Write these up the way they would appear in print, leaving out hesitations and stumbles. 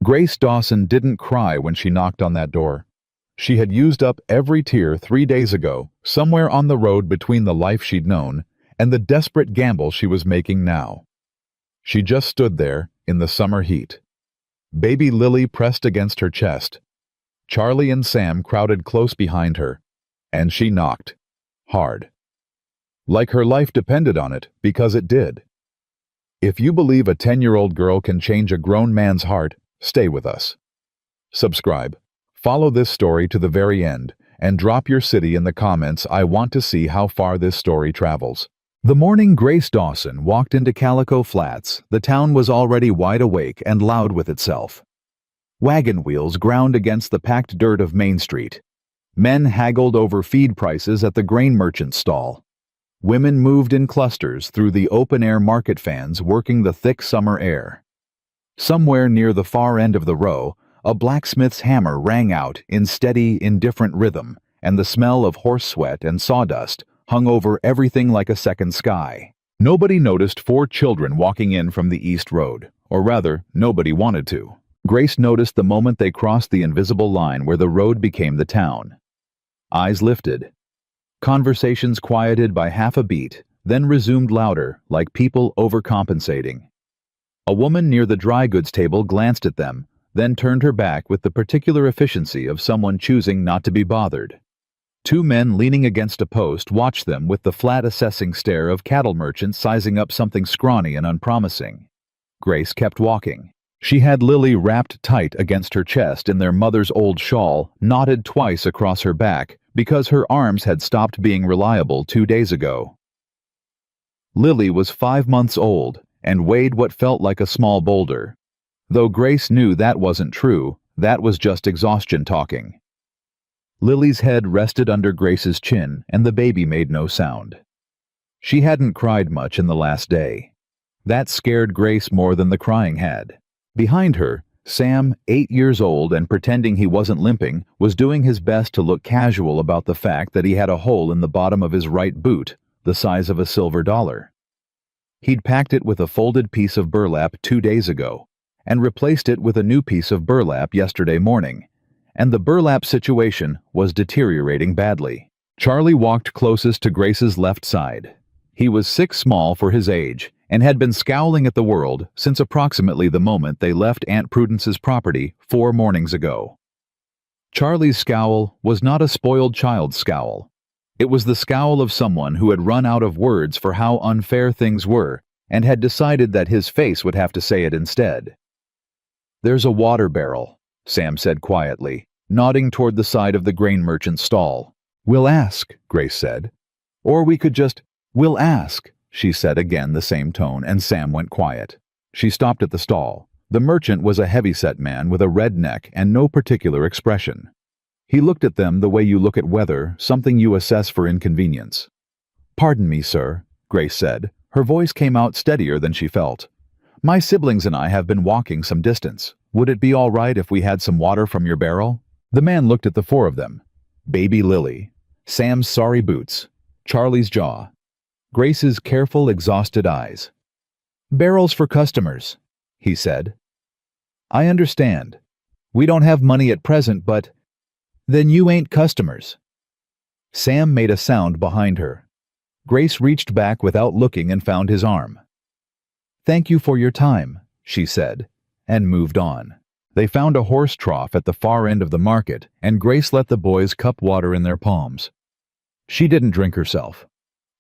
Grace Dawson didn't cry when she knocked on that door. She had used up every tear 3 days ago, somewhere on the road between the life she'd known and the desperate gamble she was making now. She just stood there in the summer heat. Baby Lily pressed against her chest. Charlie and Sam crowded close behind her, and she knocked. Hard. Like her life depended on it, because it did. If you believe a 10-year-old girl can change a grown man's heart, stay with us. Subscribe. Follow this story to the very end, and drop your city in the comments. I want to see how far this story travels. The morning Grace Dawson walked into Calico Flats, the town was already wide awake and loud with itself. Wagon wheels ground against the packed dirt of Main Street. Men haggled over feed prices at the grain merchant's stall. Women moved in clusters through the open-air market fans working the thick summer air. Somewhere near the far end of the row, a blacksmith's hammer rang out in steady, indifferent rhythm, and the smell of horse sweat and sawdust hung over everything like a second sky. Nobody noticed 4 children walking in from the East Road, or rather, nobody wanted to. Grace noticed the moment they crossed the invisible line where the road became the town. Eyes lifted. Conversations quieted by half a beat, then resumed louder, like people overcompensating. A woman near the dry goods table glanced at them, then turned her back with the particular efficiency of someone choosing not to be bothered. 2 men leaning against a post watched them with the flat assessing stare of cattle merchants sizing up something scrawny and unpromising. Grace kept walking. She had Lily wrapped tight against her chest in their mother's old shawl, knotted twice across her back, because her arms had stopped being reliable 2 days ago. Lily was 5 months old and weighed what felt like a small boulder. Though Grace knew that wasn't true, that was just exhaustion talking. Lily's head rested under Grace's chin, and the baby made no sound. She hadn't cried much in the last day. That scared Grace more than the crying had. Behind her, Sam, 8 years old and pretending he wasn't limping, was doing his best to look casual about the fact that he had a hole in the bottom of his right boot, the size of a silver dollar. He'd packed it with a folded piece of burlap 2 days ago, and replaced it with a new piece of burlap yesterday morning, and the burlap situation was deteriorating badly. Charlie walked closest to Grace's left side. He was 6 small for his age, and had been scowling at the world since approximately the moment they left Aunt Prudence's property 4 mornings ago. Charlie's scowl was not a spoiled child's scowl. It was the scowl of someone who had run out of words for how unfair things were, and had decided that his face would have to say it instead. "There's a water barrel," Sam said quietly, nodding toward the side of the grain merchant's stall. "We'll ask," Grace said. "Or we could just—" "We'll ask," she said again, the same tone, and Sam went quiet. She stopped at the stall. The merchant was a heavy-set man with a red neck and no particular expression. He looked at them the way you look at weather, something you assess for inconvenience. "Pardon me, sir," Grace said. Her voice came out steadier than she felt. "My siblings and I have been walking some distance. Would it be all right if we had some water from your barrel?" The man looked at the 4 of them. Baby Lily, Sam's sorry boots, Charlie's jaw, Grace's careful, exhausted eyes. "Barrels for customers," he said. "I understand. We don't have money at present, but—" "Then you ain't customers." Sam made a sound behind her. Grace reached back without looking and found his arm. "Thank you for your time," she said, and moved on. They found a horse trough at the far end of the market, and Grace let the boys cup water in their palms. She didn't drink herself.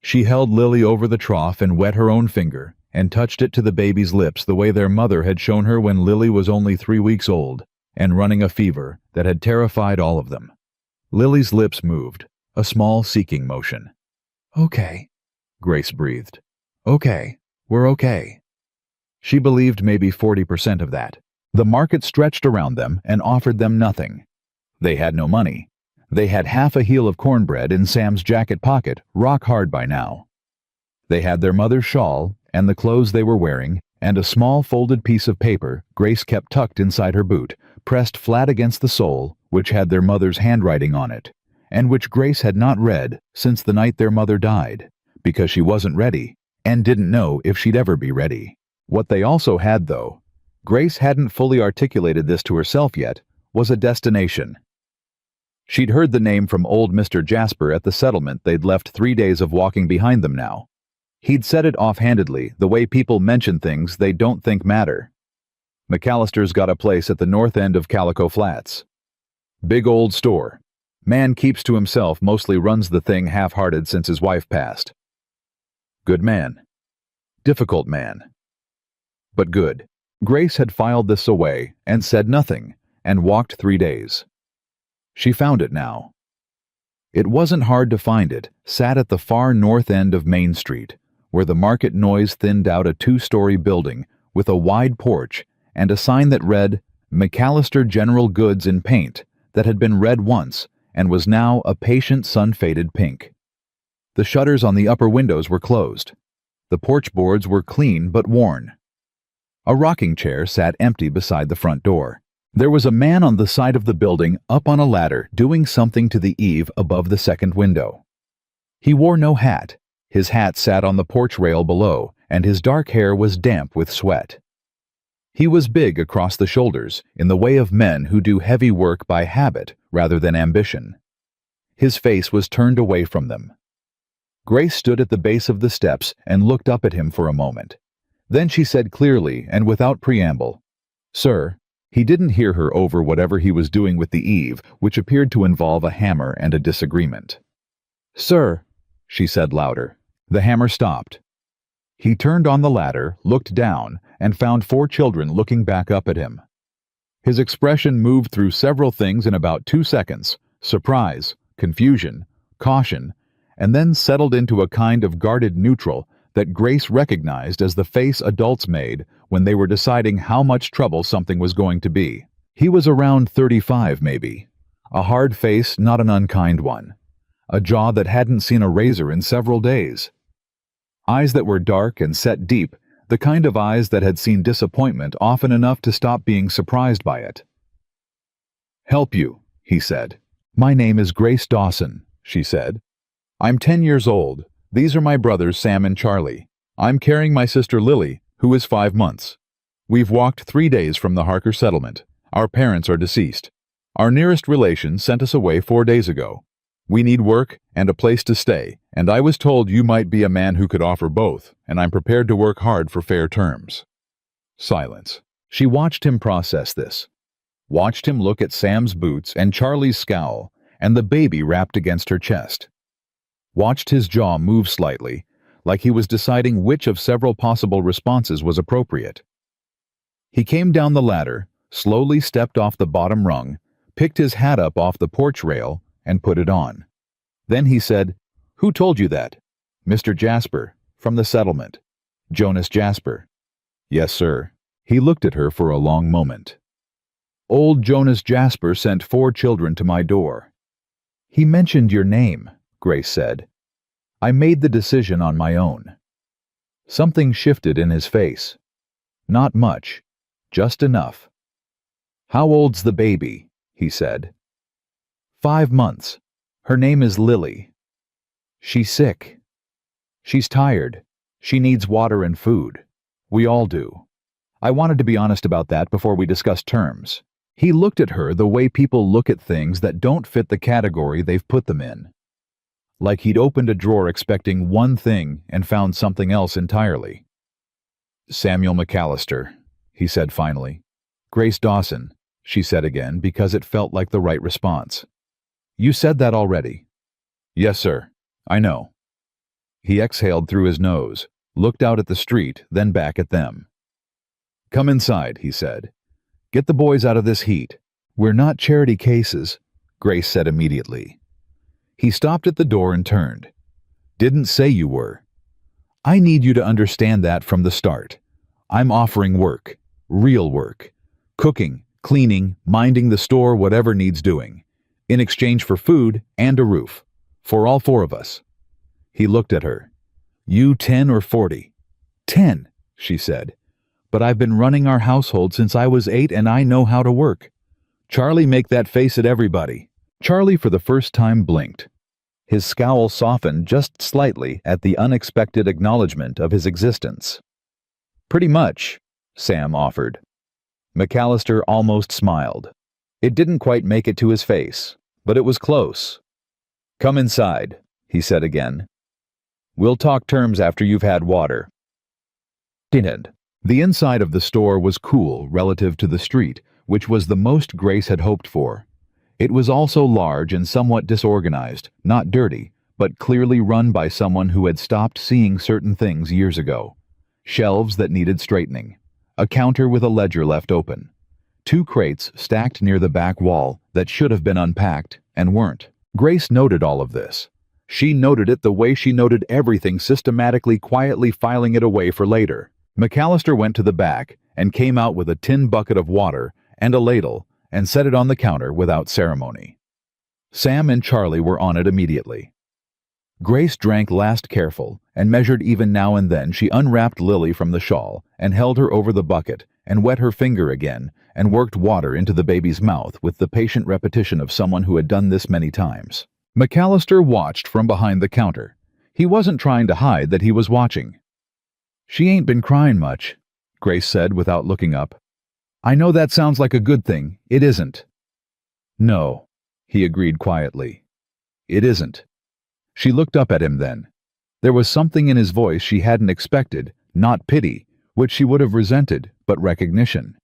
She held Lily over the trough and wet her own finger, and touched it to the baby's lips the way their mother had shown her when Lily was only 3 weeks old, and running a fever that had terrified all of them. Lily's lips moved, a small seeking motion. "Okay," Grace breathed. "Okay, we're okay." She believed maybe 40% of that. The market stretched around them and offered them nothing. They had no money. They had half a heel of cornbread in Sam's jacket pocket, rock hard by now. They had their mother's shawl and the clothes they were wearing, and a small folded piece of paper Grace kept tucked inside her boot, pressed flat against the sole, which had their mother's handwriting on it, and which Grace had not read since the night their mother died, because she wasn't ready, and didn't know if she'd ever be ready. What they also had, though, Grace hadn't fully articulated this to herself yet, was a destination. She'd heard the name from old Mr. Jasper at the settlement they'd left 3 days of walking behind them now. He'd said it offhandedly, the way people mention things they don't think matter. McAllister's got a place at the north end of Calico Flats. Big old store. Man keeps to himself, mostly runs the thing half-hearted since his wife passed. Good man. Difficult man. But good. Grace had filed this away and said nothing, and walked 3 days. She found it now. It wasn't hard to find it, sat at the far north end of Main Street, where the market noise thinned out a 2-story building with a wide porch and a sign that read, McAllister General Goods in paint, that had been read once and was now a patient sun-faded pink. The shutters on the upper windows were closed. The porch boards were clean but worn. A rocking chair sat empty beside the front door. There was a man on the side of the building up on a ladder doing something to the eave above the second window. He wore no hat. His hat sat on the porch rail below, and his dark hair was damp with sweat. He was big across the shoulders, in the way of men who do heavy work by habit rather than ambition. His face was turned away from them. Grace stood at the base of the steps and looked up at him for a moment. Then she said clearly and without preamble, "Sir." He didn't hear her over whatever he was doing with the eave, which appeared to involve a hammer and a disagreement. "Sir," she said louder. The hammer stopped. He turned on the ladder, looked down, and found 4 children looking back up at him. His expression moved through several things in about 2 seconds: surprise, confusion, caution, and then settled into a kind of guarded neutral that Grace recognized as the face adults made when they were deciding how much trouble something was going to be. He was around 35, maybe. A hard face, not an unkind one. A jaw that hadn't seen a razor in several days. Eyes that were dark and set deep, the kind of eyes that had seen disappointment often enough to stop being surprised by it. "Help you," he said. "My name is Grace Dawson," she said. "I'm 10 years old. These are my brothers Sam and Charlie. I'm carrying my sister Lily, who is 5 months. We've walked 3 days from the Harker settlement. Our parents are deceased. Our nearest relation sent us away 4 days ago. We need work and a place to stay, and I was told you might be a man who could offer both, and I'm prepared to work hard for fair terms." Silence. She watched him process this. Watched him look at Sam's boots and Charlie's scowl, and the baby wrapped against her chest. Watched his jaw move slightly, like he was deciding which of several possible responses was appropriate. He came down the ladder, slowly stepped off the bottom rung, picked his hat up off the porch rail, and put it on. Then he said, "Who told you that?" "Mr. Jasper, from the settlement." "Jonas Jasper." "Yes, sir." He looked at her for a long moment. "Old Jonas Jasper sent 4 children to my door." "He mentioned your name," Grace said. "I made the decision on my own." Something shifted in his face. Not much, just enough. "How old's the baby?" he said. 5 months. Her name is Lily. She's sick. She's tired. She needs water and food. We all do. I wanted to be honest about that before we discussed terms." He looked at her the way people look at things that don't fit the category they've put them in. Like he'd opened a drawer expecting one thing and found something else entirely. "Samuel McAllister," he said finally. "Grace Dawson," she said again because it felt like the right response. "You said that already." "Yes, sir. I know." He exhaled through his nose, looked out at the street, then back at them. "Come inside," he said. "Get the boys out of this heat." "We're not charity cases," Grace said immediately. He stopped at the door and turned. "Didn't say you were. I need you to understand that from the start. I'm offering work, real work. Cooking, cleaning, minding the store, whatever needs doing. In exchange for food and a roof. For all 4 of us." He looked at her. "You 10 or 40? 10, she said. "But I've been running our household since I was 8 and I know how to work." Charlie make that face at everybody. Charlie for the first time blinked. His scowl softened just slightly at the unexpected acknowledgement of his existence. "Pretty much," Sam offered. McAllister almost smiled. It didn't quite make it to his face, but it was close. "Come inside," he said again. "We'll talk terms after you've had water." Didn't. The inside of the store was cool relative to the street, which was the most Grace had hoped for. It was also large and somewhat disorganized, not dirty, but clearly run by someone who had stopped seeing certain things years ago. Shelves that needed straightening. A counter with a ledger left open. 2 crates stacked near the back wall that should have been unpacked and weren't. Grace noted all of this. She noted it the way she noted everything, systematically, quietly filing it away for later. McAllister went to the back and came out with a tin bucket of water and a ladle and set it on the counter without ceremony. Sam and Charlie were on it immediately. Grace drank last careful and measured even now and then. She unwrapped Lily from the shawl and held her over the bucket and wet her finger again and worked water into the baby's mouth with the patient repetition of someone who had done this many times. McAllister watched from behind the counter. He wasn't trying to hide that he was watching. "She ain't been crying much," Grace said without looking up. "I know that sounds like a good thing. It isn't." "No," he agreed quietly. "It isn't." She looked up at him then. There was something in his voice she hadn't expected, not pity, which she would have resented, but recognition.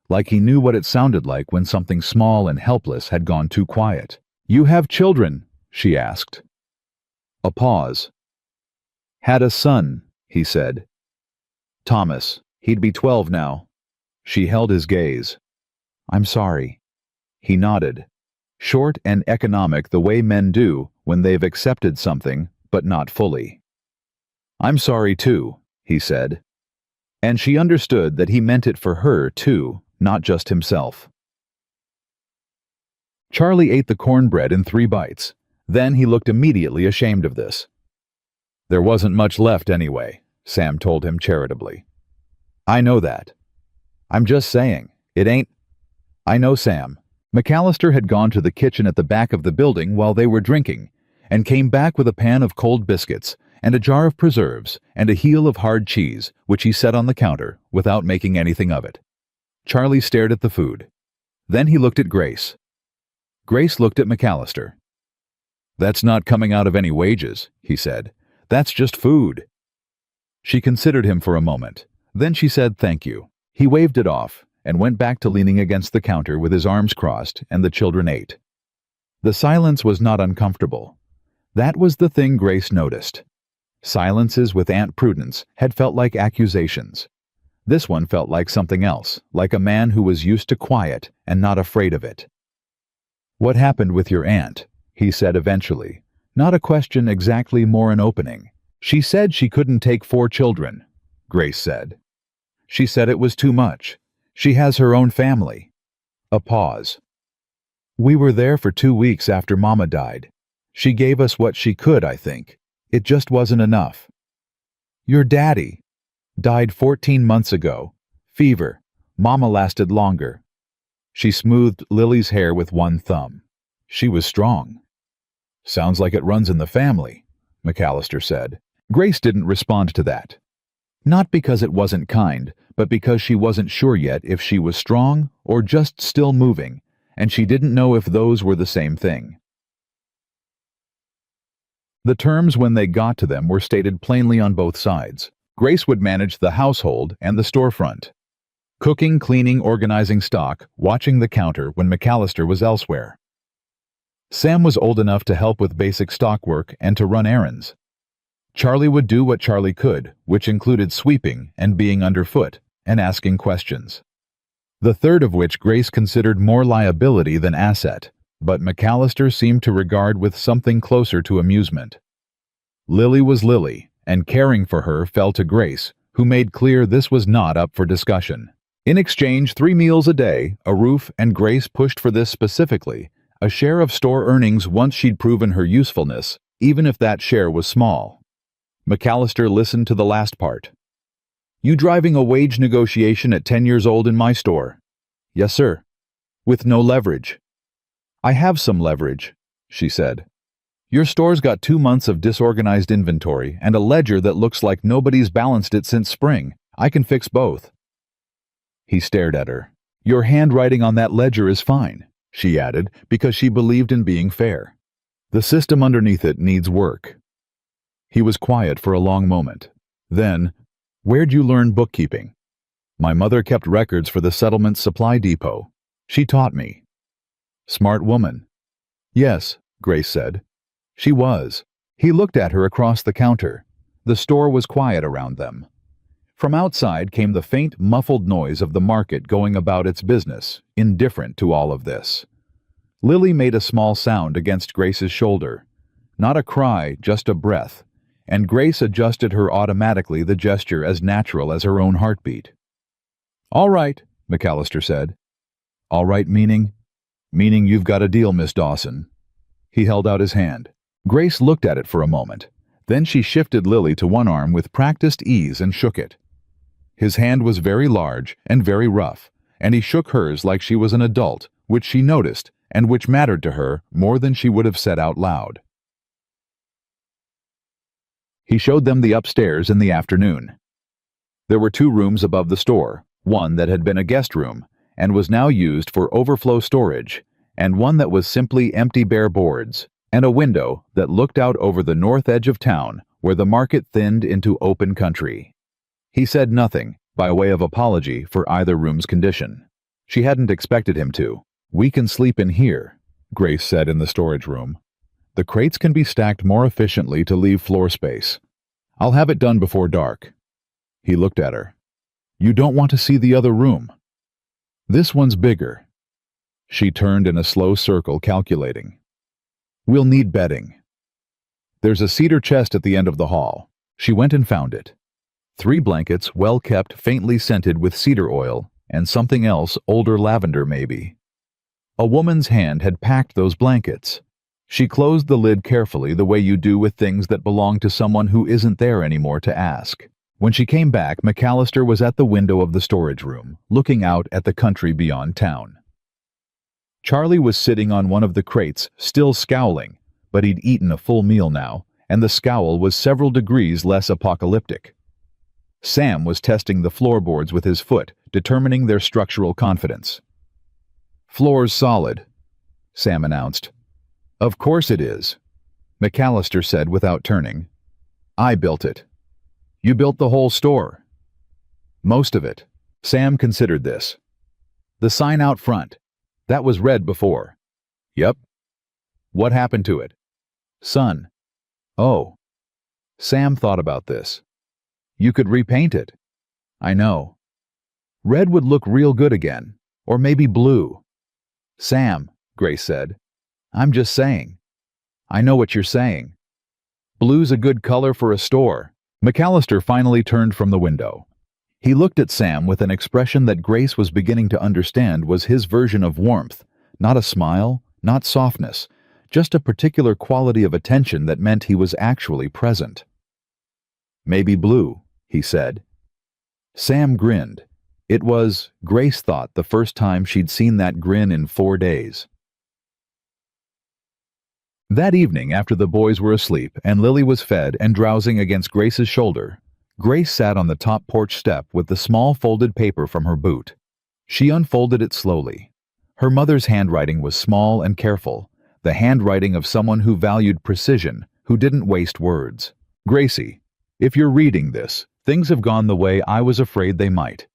Like he knew what it sounded like when something small and helpless had gone too quiet. "You have children?" she asked. A pause. "Had a son," he said. "Thomas. He'd be 12 now." She held his gaze. "I'm sorry." He nodded. Short and economic, the way men do when they've accepted something, but not fully. "I'm sorry too," he said. And she understood that he meant it for her too, not just himself. Charlie ate the cornbread in 3 bites. Then he looked immediately ashamed of this. "There wasn't much left anyway," Sam told him charitably. "I know that. I'm just saying, it ain't—" "I know, Sam." McAllister had gone to the kitchen at the back of the building while they were drinking, and came back with a pan of cold biscuits and a jar of preserves and a heel of hard cheese, which he set on the counter without making anything of it. Charlie stared at the food. Then he looked at Grace. Grace looked at McAllister. "That's not coming out of any wages," he said. "That's just food." She considered him for a moment. Then she said thank you. He waved it off and went back to leaning against the counter with his arms crossed, and the children ate. The silence was not uncomfortable. That was the thing Grace noticed. Silences with Aunt Prudence had felt like accusations. This one felt like something else, like a man who was used to quiet and not afraid of it. "What happened with your aunt?" he said eventually. Not a question exactly, more an opening. "She said she couldn't take 4 children," Grace said. "She said it was too much. She has her own family." A pause. "We were there for 2 weeks after Mama died. She gave us what she could, I think. It just wasn't enough. Your daddy died 14 months ago. Fever. Mama lasted longer." She smoothed Lily's hair with one thumb. She was strong. "Sounds like it runs in the family," McAllister said. Grace didn't respond to that. Not because it wasn't kind, but because she wasn't sure yet if she was strong or just still moving, and she didn't know if those were the same thing. The terms when they got to them were stated plainly on both sides. Grace would manage the household and the storefront. Cooking, cleaning, organizing stock, watching the counter when McAllister was elsewhere. Sam was old enough to help with basic stock work and to run errands. Charlie would do what Charlie could, which included sweeping and being underfoot and asking questions. The third of which Grace considered more liability than asset, but McAllister seemed to regard with something closer to amusement. Lily was Lily, and caring for her fell to Grace, who made clear this was not up for discussion. In exchange, 3 meals a day, a roof, and Grace pushed for this specifically, a share of store earnings once she'd proven her usefulness, even if that share was small. McAllister listened to the last part. "You driving a wage negotiation at 10 years old in my store?" "Yes, sir." "With no leverage?" "I have some leverage," she said. "Your store's got 2 months of disorganized inventory and a ledger that looks like nobody's balanced it since spring. I can fix both." He stared at her. Your handwriting on that ledger is fine, she added, because she believed in being fair. The system underneath it needs work. He was quiet for a long moment. Then, where'd you learn bookkeeping? My mother kept records for the settlement supply depot. She taught me. Smart woman. Yes, Grace said. She was. He looked at her across the counter. The store was quiet around them. From outside came the faint, muffled noise of the market going about its business, indifferent to all of this. Lily made a small sound against Grace's shoulder. Not a cry, just a breath, and Grace adjusted her automatically, the gesture as natural as her own heartbeat. All right, McAllister said. All right meaning? Meaning you've got a deal, Miss Dawson. He held out his hand. Grace looked at it for a moment. Then she shifted Lily to one arm with practiced ease and shook it. His hand was very large and very rough, and he shook hers like she was an adult, which she noticed, and which mattered to her more than she would have said out loud. He showed them the upstairs in the afternoon. There were 2 rooms above the store, one that had been a guest room and was now used for overflow storage, and one that was simply empty bare boards, and a window that looked out over the north edge of town where the market thinned into open country. He said nothing, by way of apology for either room's condition. She hadn't expected him to. We can sleep in here, Grace said in the storage room. The crates can be stacked more efficiently to leave floor space. I'll have it done before dark. He looked at her. You don't want to see the other room. This one's bigger. She turned in a slow circle, calculating. We'll need bedding. There's a cedar chest at the end of the hall. She went and found it. 3 blankets, well kept, faintly scented with cedar oil, and something else, older lavender maybe. A woman's hand had packed those blankets. She closed the lid carefully, the way you do with things that belong to someone who isn't there anymore to ask. When she came back, McAllister was at the window of the storage room, looking out at the country beyond town. Charlie was sitting on one of the crates, still scowling, but he'd eaten a full meal now, and the scowl was several degrees less apocalyptic. Sam was testing the floorboards with his foot, determining their structural confidence. Floor's solid, Sam announced. Of course it is, McAllister said without turning. I built it. You built the whole store. Most of it. Sam considered this. The sign out front. That was red before. Yep. What happened to it? Sun. Oh. Sam thought about this. You could repaint it. I know. Red would look real good again. Or maybe blue. Sam, Grace said. I'm just saying. I know what you're saying. Blue's a good color for a store. McAllister finally turned from the window. He looked at Sam with an expression that Grace was beginning to understand was his version of warmth, not a smile, not softness, just a particular quality of attention that meant he was actually present. Maybe blue, he said. Sam grinned. It was, Grace thought, the first time she'd seen that grin in 4 days. That evening, after the boys were asleep and Lily was fed and drowsing against Grace's shoulder, Grace sat on the top porch step with the small folded paper from her boot. She unfolded it slowly. Her mother's handwriting was small and careful, the handwriting of someone who valued precision, who didn't waste words. Gracie, if you're reading this, things have gone the way I was afraid they might.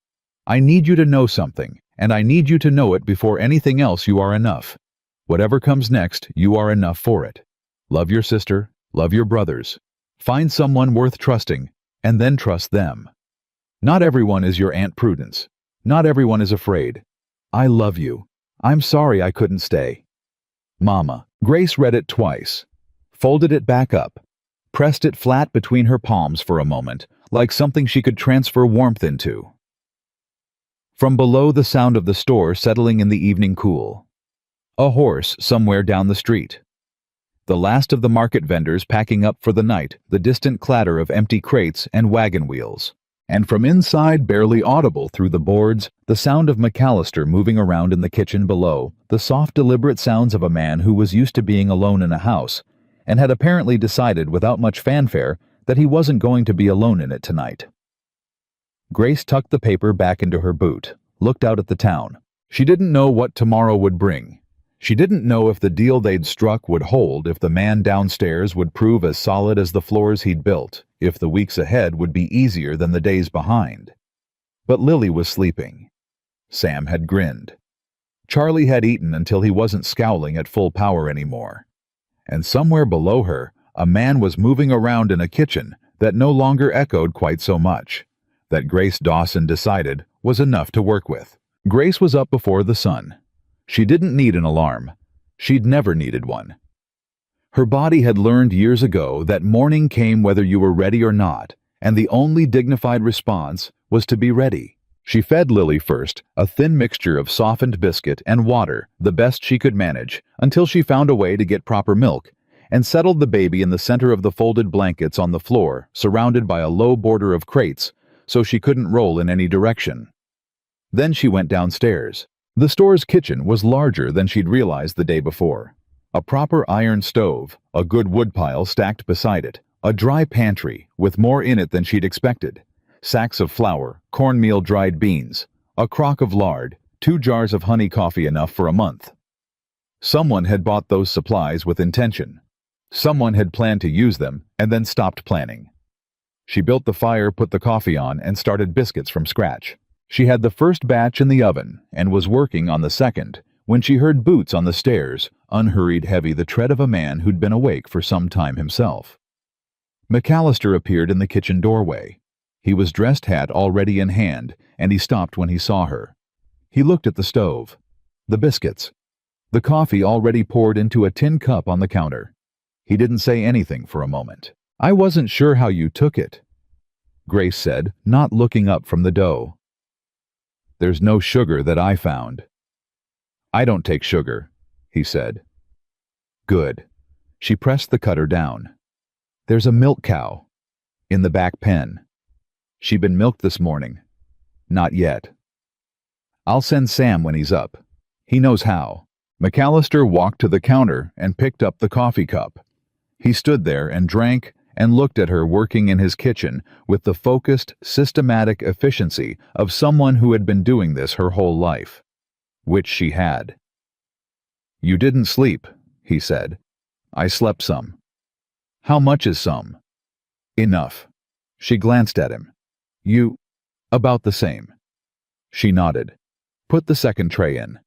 I need you to know something, and I need you to know it before anything else. You are enough. Whatever comes next, you are enough for it. Love your sister, love your brothers. Find someone worth trusting, and then trust them. Not everyone is your Aunt Prudence. Not everyone is afraid. I love you. I'm sorry I couldn't stay. Mama. Grace read it twice, folded it back up, pressed it flat between her palms for a moment, like something she could transfer warmth into. From below, the sound of the store settling in the evening cool. A horse somewhere down the street. The last of the market vendors packing up for the night, the distant clatter of empty crates and wagon wheels. And from inside, barely audible through the boards, the sound of McAllister moving around in the kitchen below, the soft, deliberate sounds of a man who was used to being alone in a house, and had apparently decided without much fanfare that he wasn't going to be alone in it tonight. Grace tucked the paper back into her boot, looked out at the town. She didn't know what tomorrow would bring. She didn't know if the deal they'd struck would hold, if the man downstairs would prove as solid as the floors he'd built, if the weeks ahead would be easier than the days behind. But Lily was sleeping. Sam had grinned. Charlie had eaten until he wasn't scowling at full power anymore. And somewhere below her, a man was moving around in a kitchen that no longer echoed quite so much. That Grace Dawson decided was enough to work with. Grace was up before the sun. She didn't need an alarm. She'd never needed one. Her body had learned years ago that morning came whether you were ready or not, and the only dignified response was to be ready. She fed Lily first, a thin mixture of softened biscuit and water, the best she could manage, until she found a way to get proper milk, and settled the baby in the center of the folded blankets on the floor, surrounded by a low border of crates, so she couldn't roll in any direction. Then she went downstairs. The store's kitchen was larger than she'd realized the day before. A proper iron stove, a good woodpile stacked beside it, a dry pantry with more in it than she'd expected, sacks of flour, cornmeal, dried beans, a crock of lard, 2 jars of honey coffee enough for a month. Someone had bought those supplies with intention. Someone had planned to use them and then stopped planning. She built the fire, put the coffee on, and started biscuits from scratch. She had the first batch in the oven and was working on the second when she heard boots on the stairs, unhurried, heavy, the tread of a man who'd been awake for some time himself. McAllister appeared in the kitchen doorway. He was dressed, hat already in hand, and he stopped when he saw her. He looked at the stove, the biscuits, the coffee already poured into a tin cup on the counter. He didn't say anything for a moment. "I wasn't sure how you took it," Grace said, not looking up from the dough. "There's no sugar that I found." "I don't take sugar," he said. "Good." She pressed the cutter down. "There's a milk cow in the back pen. She'd been milked this morning." "Not yet." "I'll send Sam when he's up. He knows how." McAllister walked to the counter and picked up the coffee cup. He stood there and drank and looked at her working in his kitchen with the focused, systematic efficiency of someone who had been doing this her whole life. Which she had. "You didn't sleep," he said. "I slept some." "How much is some?" "Enough." She glanced at him. "You—" "About the same." She nodded. "Put the second tray in.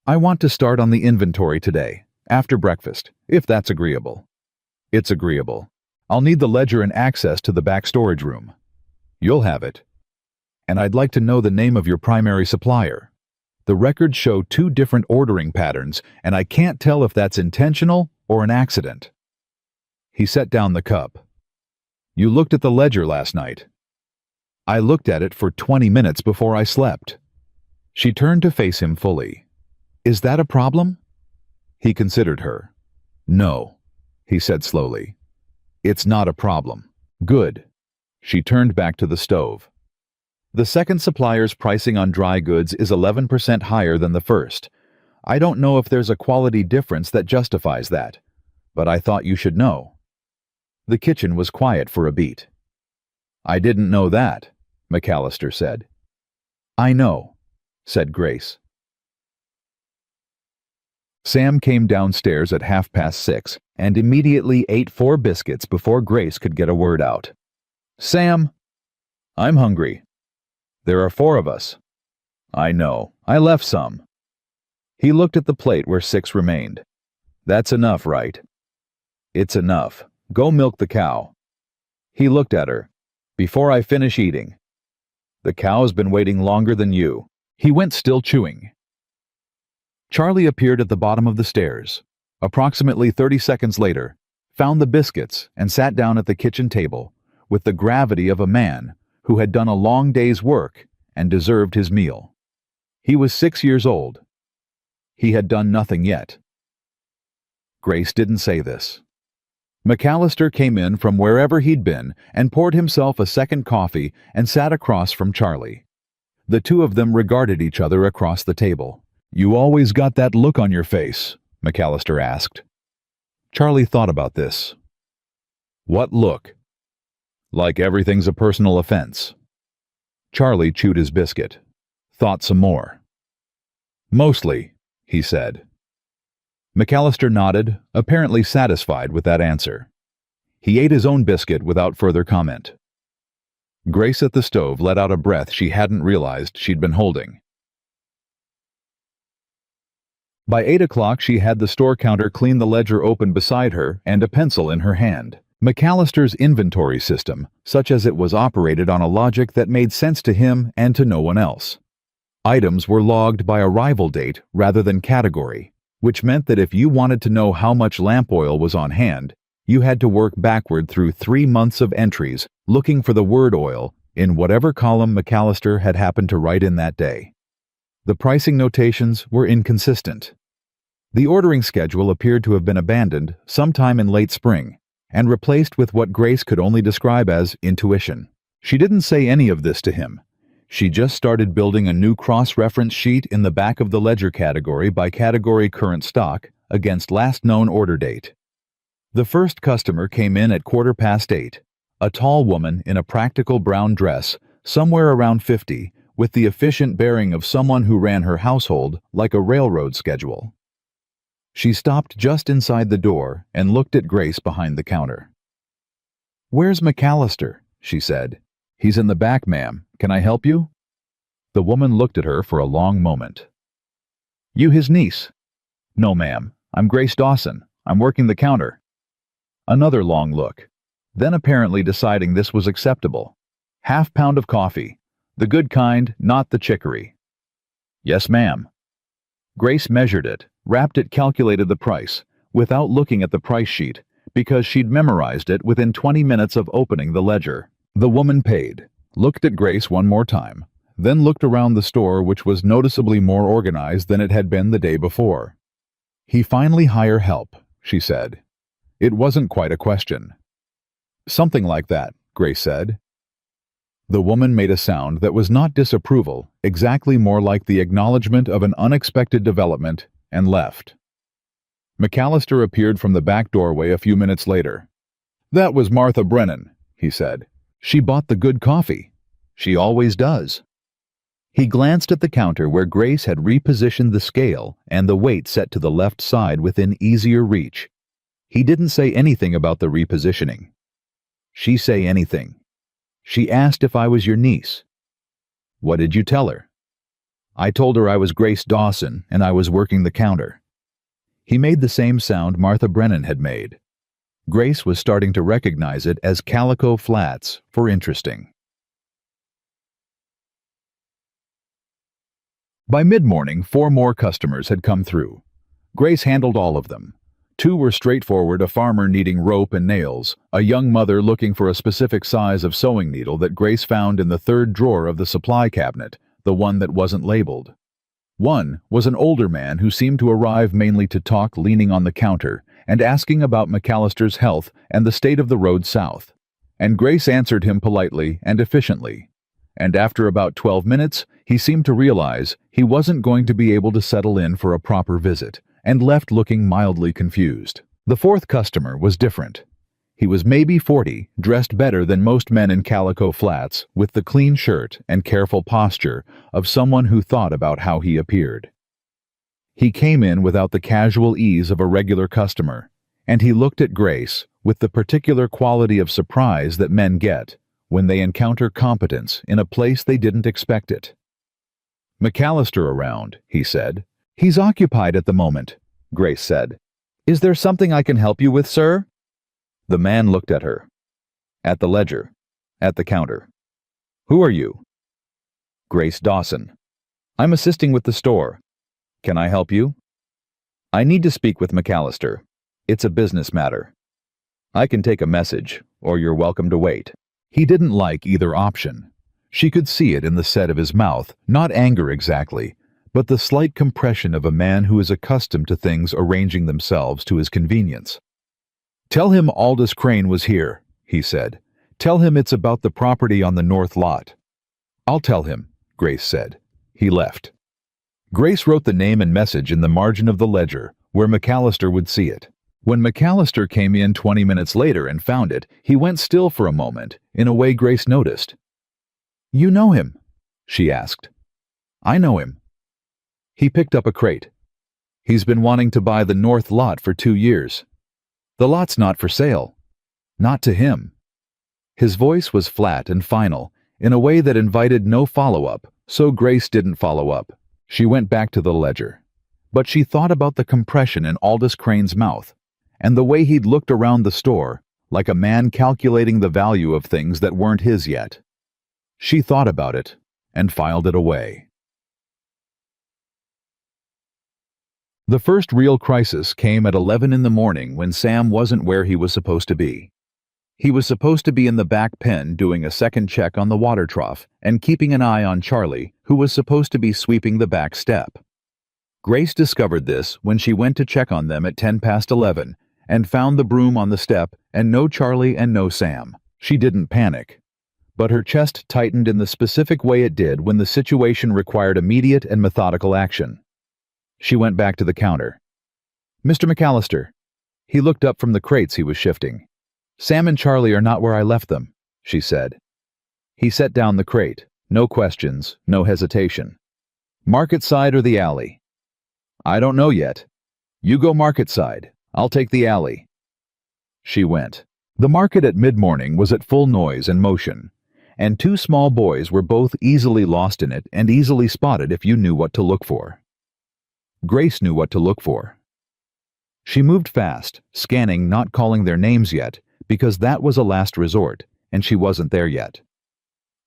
I want to start on the inventory today, after breakfast, if that's agreeable." "It's agreeable. I'll need the ledger and access to the back storage room." "You'll have it. And I'd like to know the name of your primary supplier. The records show 2 different ordering patterns, and I can't tell if that's intentional or an accident." He set down the cup. "You looked at the ledger last night." "I looked at it for 20 minutes before I slept." She turned to face him fully. "Is that a problem?" He considered her. "No," he said slowly. "It's not a problem." "Good." She turned back to the stove. "The second supplier's pricing on dry goods is 11% higher than the first. I don't know if there's a quality difference that justifies that, but I thought you should know." The kitchen was quiet for a beat. "I didn't know that," McAllister said. "I know," said Grace. Sam came downstairs at 6:30 and immediately ate 4 biscuits before Grace could get a word out. "Sam!" "I'm hungry." "There are 4 of us." "I know. I left some." He looked at the plate where 6 remained. "That's enough, right?" "It's enough. Go milk the cow." He looked at her. "Before I finish eating." "The cow's been waiting longer than you." He went, still chewing. Charlie appeared at the bottom of the stairs. Approximately 30 seconds later, found the biscuits and sat down at the kitchen table with the gravity of a man who had done a long day's work and deserved his meal. He was 6 years old. He had done nothing yet. Grace didn't say this. McAllister came in from wherever he'd been and poured himself a second coffee and sat across from Charlie. The 2 of them regarded each other across the table. "You always got that look on your face?" McAllister asked. Charlie thought about this. "What look?" "Like everything's a personal offense." Charlie chewed his biscuit. Thought some more. Mostly, he said. McAllister nodded, apparently satisfied with that answer. He ate his own biscuit without further comment. Grace at the stove let out a breath she hadn't realized she'd been holding. By 8 o'clock, she had the store counter clean, the ledger open beside her, and a pencil in her hand. McAllister's inventory system, such as it was, operated on a logic that made sense to him and to no one else. Items were logged by arrival date rather than category, which meant that if you wanted to know how much lamp oil was on hand, you had to work backward through 3 months of entries looking for the word oil in whatever column McAllister had happened to write in that day. The pricing notations were inconsistent. The ordering schedule appeared to have been abandoned sometime in late spring and replaced with what Grace could only describe as intuition. She didn't say any of this to him. She just started building a new cross-reference sheet in the back of the ledger, category by category current stock against last known order date. The first customer came in at 8:15, a tall woman in a practical brown dress, somewhere around 50, with the efficient bearing of someone who ran her household like a railroad schedule. She stopped just inside the door and looked at Grace behind the counter. "Where's McAllister?" she said. "He's in the back, ma'am. Can I help you?" The woman looked at her for a long moment. "You his niece?" "No, ma'am. I'm Grace Dawson. I'm working the counter." Another long look. Then, apparently deciding this was acceptable. "Half pound of coffee. The good kind, not the chicory." "Yes, ma'am." Grace measured it, wrapped it, calculated the price, without looking at the price sheet, because she'd memorized it within 20 minutes of opening the ledger. The woman paid, looked at Grace one more time, then looked around the store, which was noticeably more organized than it had been the day before. "He finally hire help," she said. It wasn't quite a question. "Something like that," Grace said. The woman made a sound that was not disapproval, exactly more like the acknowledgement of an unexpected development, and left. McAllister appeared from the back doorway a few minutes later. "That was Martha Brennan," he said. "She bought the good coffee. She always does." He glanced at the counter where Grace had repositioned the scale and the weight set to the left side within easier reach. He didn't say anything about the repositioning. "She say anything?" "She asked if I was your niece." "What did you tell her?" "I told her I was Grace Dawson and I was working the counter." He made the same sound Martha Brennan had made. Grace was starting to recognize it as Calico Flats for interesting. By mid-morning, 4 more customers had come through. Grace handled all of them. 2 were straightforward, a farmer needing rope and nails, a young mother looking for a specific size of sewing needle that Grace found in the 3rd drawer of the supply cabinet, the one that wasn't labeled. 1 was an older man who seemed to arrive mainly to talk, leaning on the counter and asking about McAllister's health and the state of the road south. And Grace answered him politely and efficiently. And after about 12 minutes, he seemed to realize he wasn't going to be able to settle in for a proper visit, and left looking mildly confused. The 4th customer was different. He was maybe 40, dressed better than most men in Calico Flats, with the clean shirt and careful posture of someone who thought about how he appeared. He came in without the casual ease of a regular customer, and he looked at Grace with the particular quality of surprise that men get when they encounter competence in a place they didn't expect it. "McAllister around," he said. "He's occupied at the moment," Grace said. "Is there something I can help you with, sir?" The man looked at her. "At the ledger. At the counter." "Who are you?" "Grace Dawson. I'm assisting with the store. Can I help you?" "I need to speak with McAllister. It's a business matter." "I can take a message, or you're welcome to wait." He didn't like either option. She could see it in the set of his mouth, not anger exactly, but the slight compression of a man who is accustomed to things arranging themselves to his convenience. "Tell him Aldous Crane was here," he said. "Tell him it's about the property on the north lot." "I'll tell him," Grace said. He left. Grace wrote the name and message in the margin of the ledger, where McAllister would see it. When McAllister came in 20 minutes later and found it, he went still for a moment, in a way Grace noticed. "You know him?" she asked. "I know him." He picked up a crate. He's been wanting to buy the north lot for 2 years. The lot's not for sale. Not to him. His voice was flat and final, in a way that invited no follow-up, so Grace didn't follow up. She went back to the ledger. But she thought about the compression in Aldous Crane's mouth, and the way he'd looked around the store, like a man calculating the value of things that weren't his yet. She thought about it, and filed it away. The first real crisis came at 11 in the morning when Sam wasn't where he was supposed to be. He was supposed to be in the back pen doing a second check on the water trough and keeping an eye on Charlie, who was supposed to be sweeping the back step. Grace discovered this when she went to check on them at 11:10 and found the broom on the step and no Charlie and no Sam. She didn't panic, but her chest tightened in the specific way it did when the situation required immediate and methodical action. She went back to the counter. "Mr. McAllister." He looked up from the crates he was shifting. "Sam and Charlie are not where I left them," she said. He set down the crate. No questions, no hesitation. "Market side or the alley?" "I don't know yet. You go market side. I'll take the alley." She went. The market at mid-morning was at full noise and motion, and 2 small boys were both easily lost in it and easily spotted if you knew what to look for. Grace knew what to look for. She moved fast, scanning, not calling their names yet, because that was a last resort, and she wasn't there yet.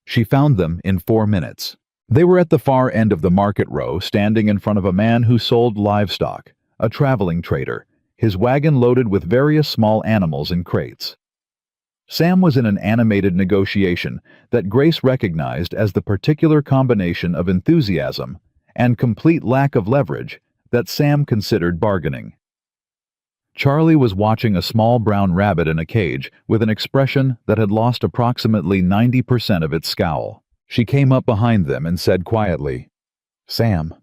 She found them in 4 minutes. They were at the far end of the market row, standing in front of a man who sold livestock, a traveling trader, his wagon loaded with various small animals in crates. Sam was in an animated negotiation that Grace recognized as the particular combination of enthusiasm and complete lack of leverage that Sam considered bargaining. Charlie was watching a small brown rabbit in a cage with an expression that had lost approximately 90% of its scowl. She came up behind them and said quietly, "Sam."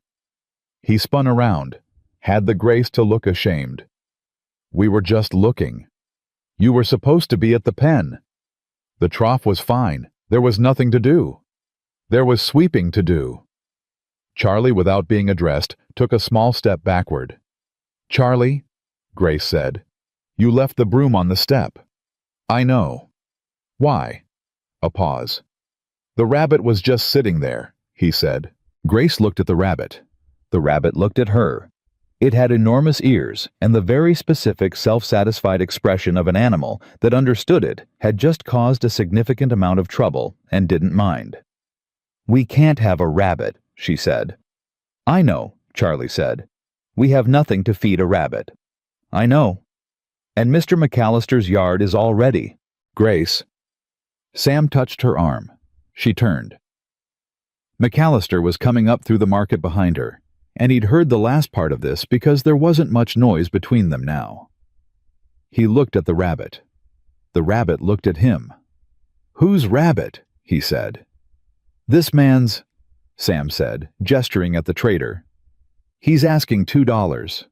He spun around, had the grace to look ashamed. "We were just looking. You were supposed to be at the pen. The trough was fine. There was nothing to do. There was sweeping to do." Charlie, without being addressed, took a small step backward. "Charlie," Grace said, "you left the broom on the step." "I know." "Why?" A pause. "The rabbit was just sitting there," he said. Grace looked at the rabbit. The rabbit looked at her. It had enormous ears and the very specific self-satisfied expression of an animal that understood it had just caused a significant amount of trouble and didn't mind. "We can't have a rabbit," she said. "I know," Charlie said. "We have nothing to feed a rabbit." "I know. And Mr. McAllister's yard is all ready." "Grace." Sam touched her arm. She turned. McAllister was coming up through the market behind her, and he'd heard the last part of this because there wasn't much noise between them now. He looked at the rabbit. The rabbit looked at him. "Whose rabbit?" he said. "This man's," Sam said, gesturing at the trader. "He's asking $2.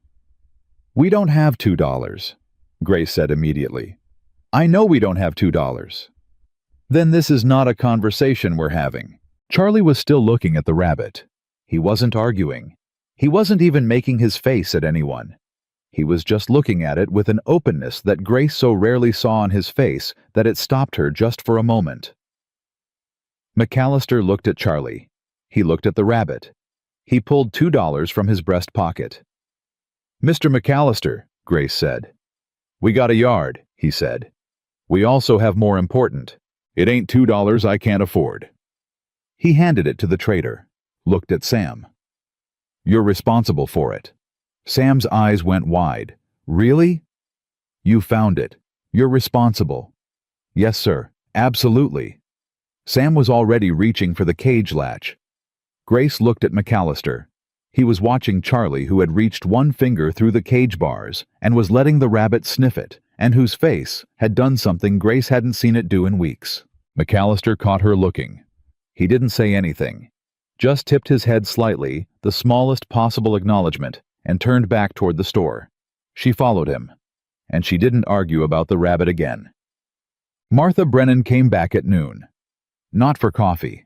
"We don't have $2, Grace said immediately. "I know we don't have $2. "Then this is not a conversation we're having." Charlie was still looking at the rabbit. He wasn't arguing. He wasn't even making his face at anyone. He was just looking at it with an openness that Grace so rarely saw on his face that it stopped her just for a moment. McAllister looked at Charlie. He looked at the rabbit. He pulled $2 from his breast pocket. "Mr. McAllister," Grace said. "We got a yard," he said. "We also have more important. It ain't $2 I can't afford." He handed it to the trader, looked at Sam. "You're responsible for it." Sam's eyes went wide. "Really?" "You found it. You're responsible." "Yes, sir. Absolutely." Sam was already reaching for the cage latch. Grace looked at McAllister. He was watching Charlie, who had reached one finger through the cage bars and was letting the rabbit sniff it, and whose face had done something Grace hadn't seen it do in weeks. McAllister caught her looking. He didn't say anything, just tipped his head slightly, the smallest possible acknowledgement, and turned back toward the store. She followed him, and she didn't argue about the rabbit again. Martha Brennan came back at noon. Not for coffee.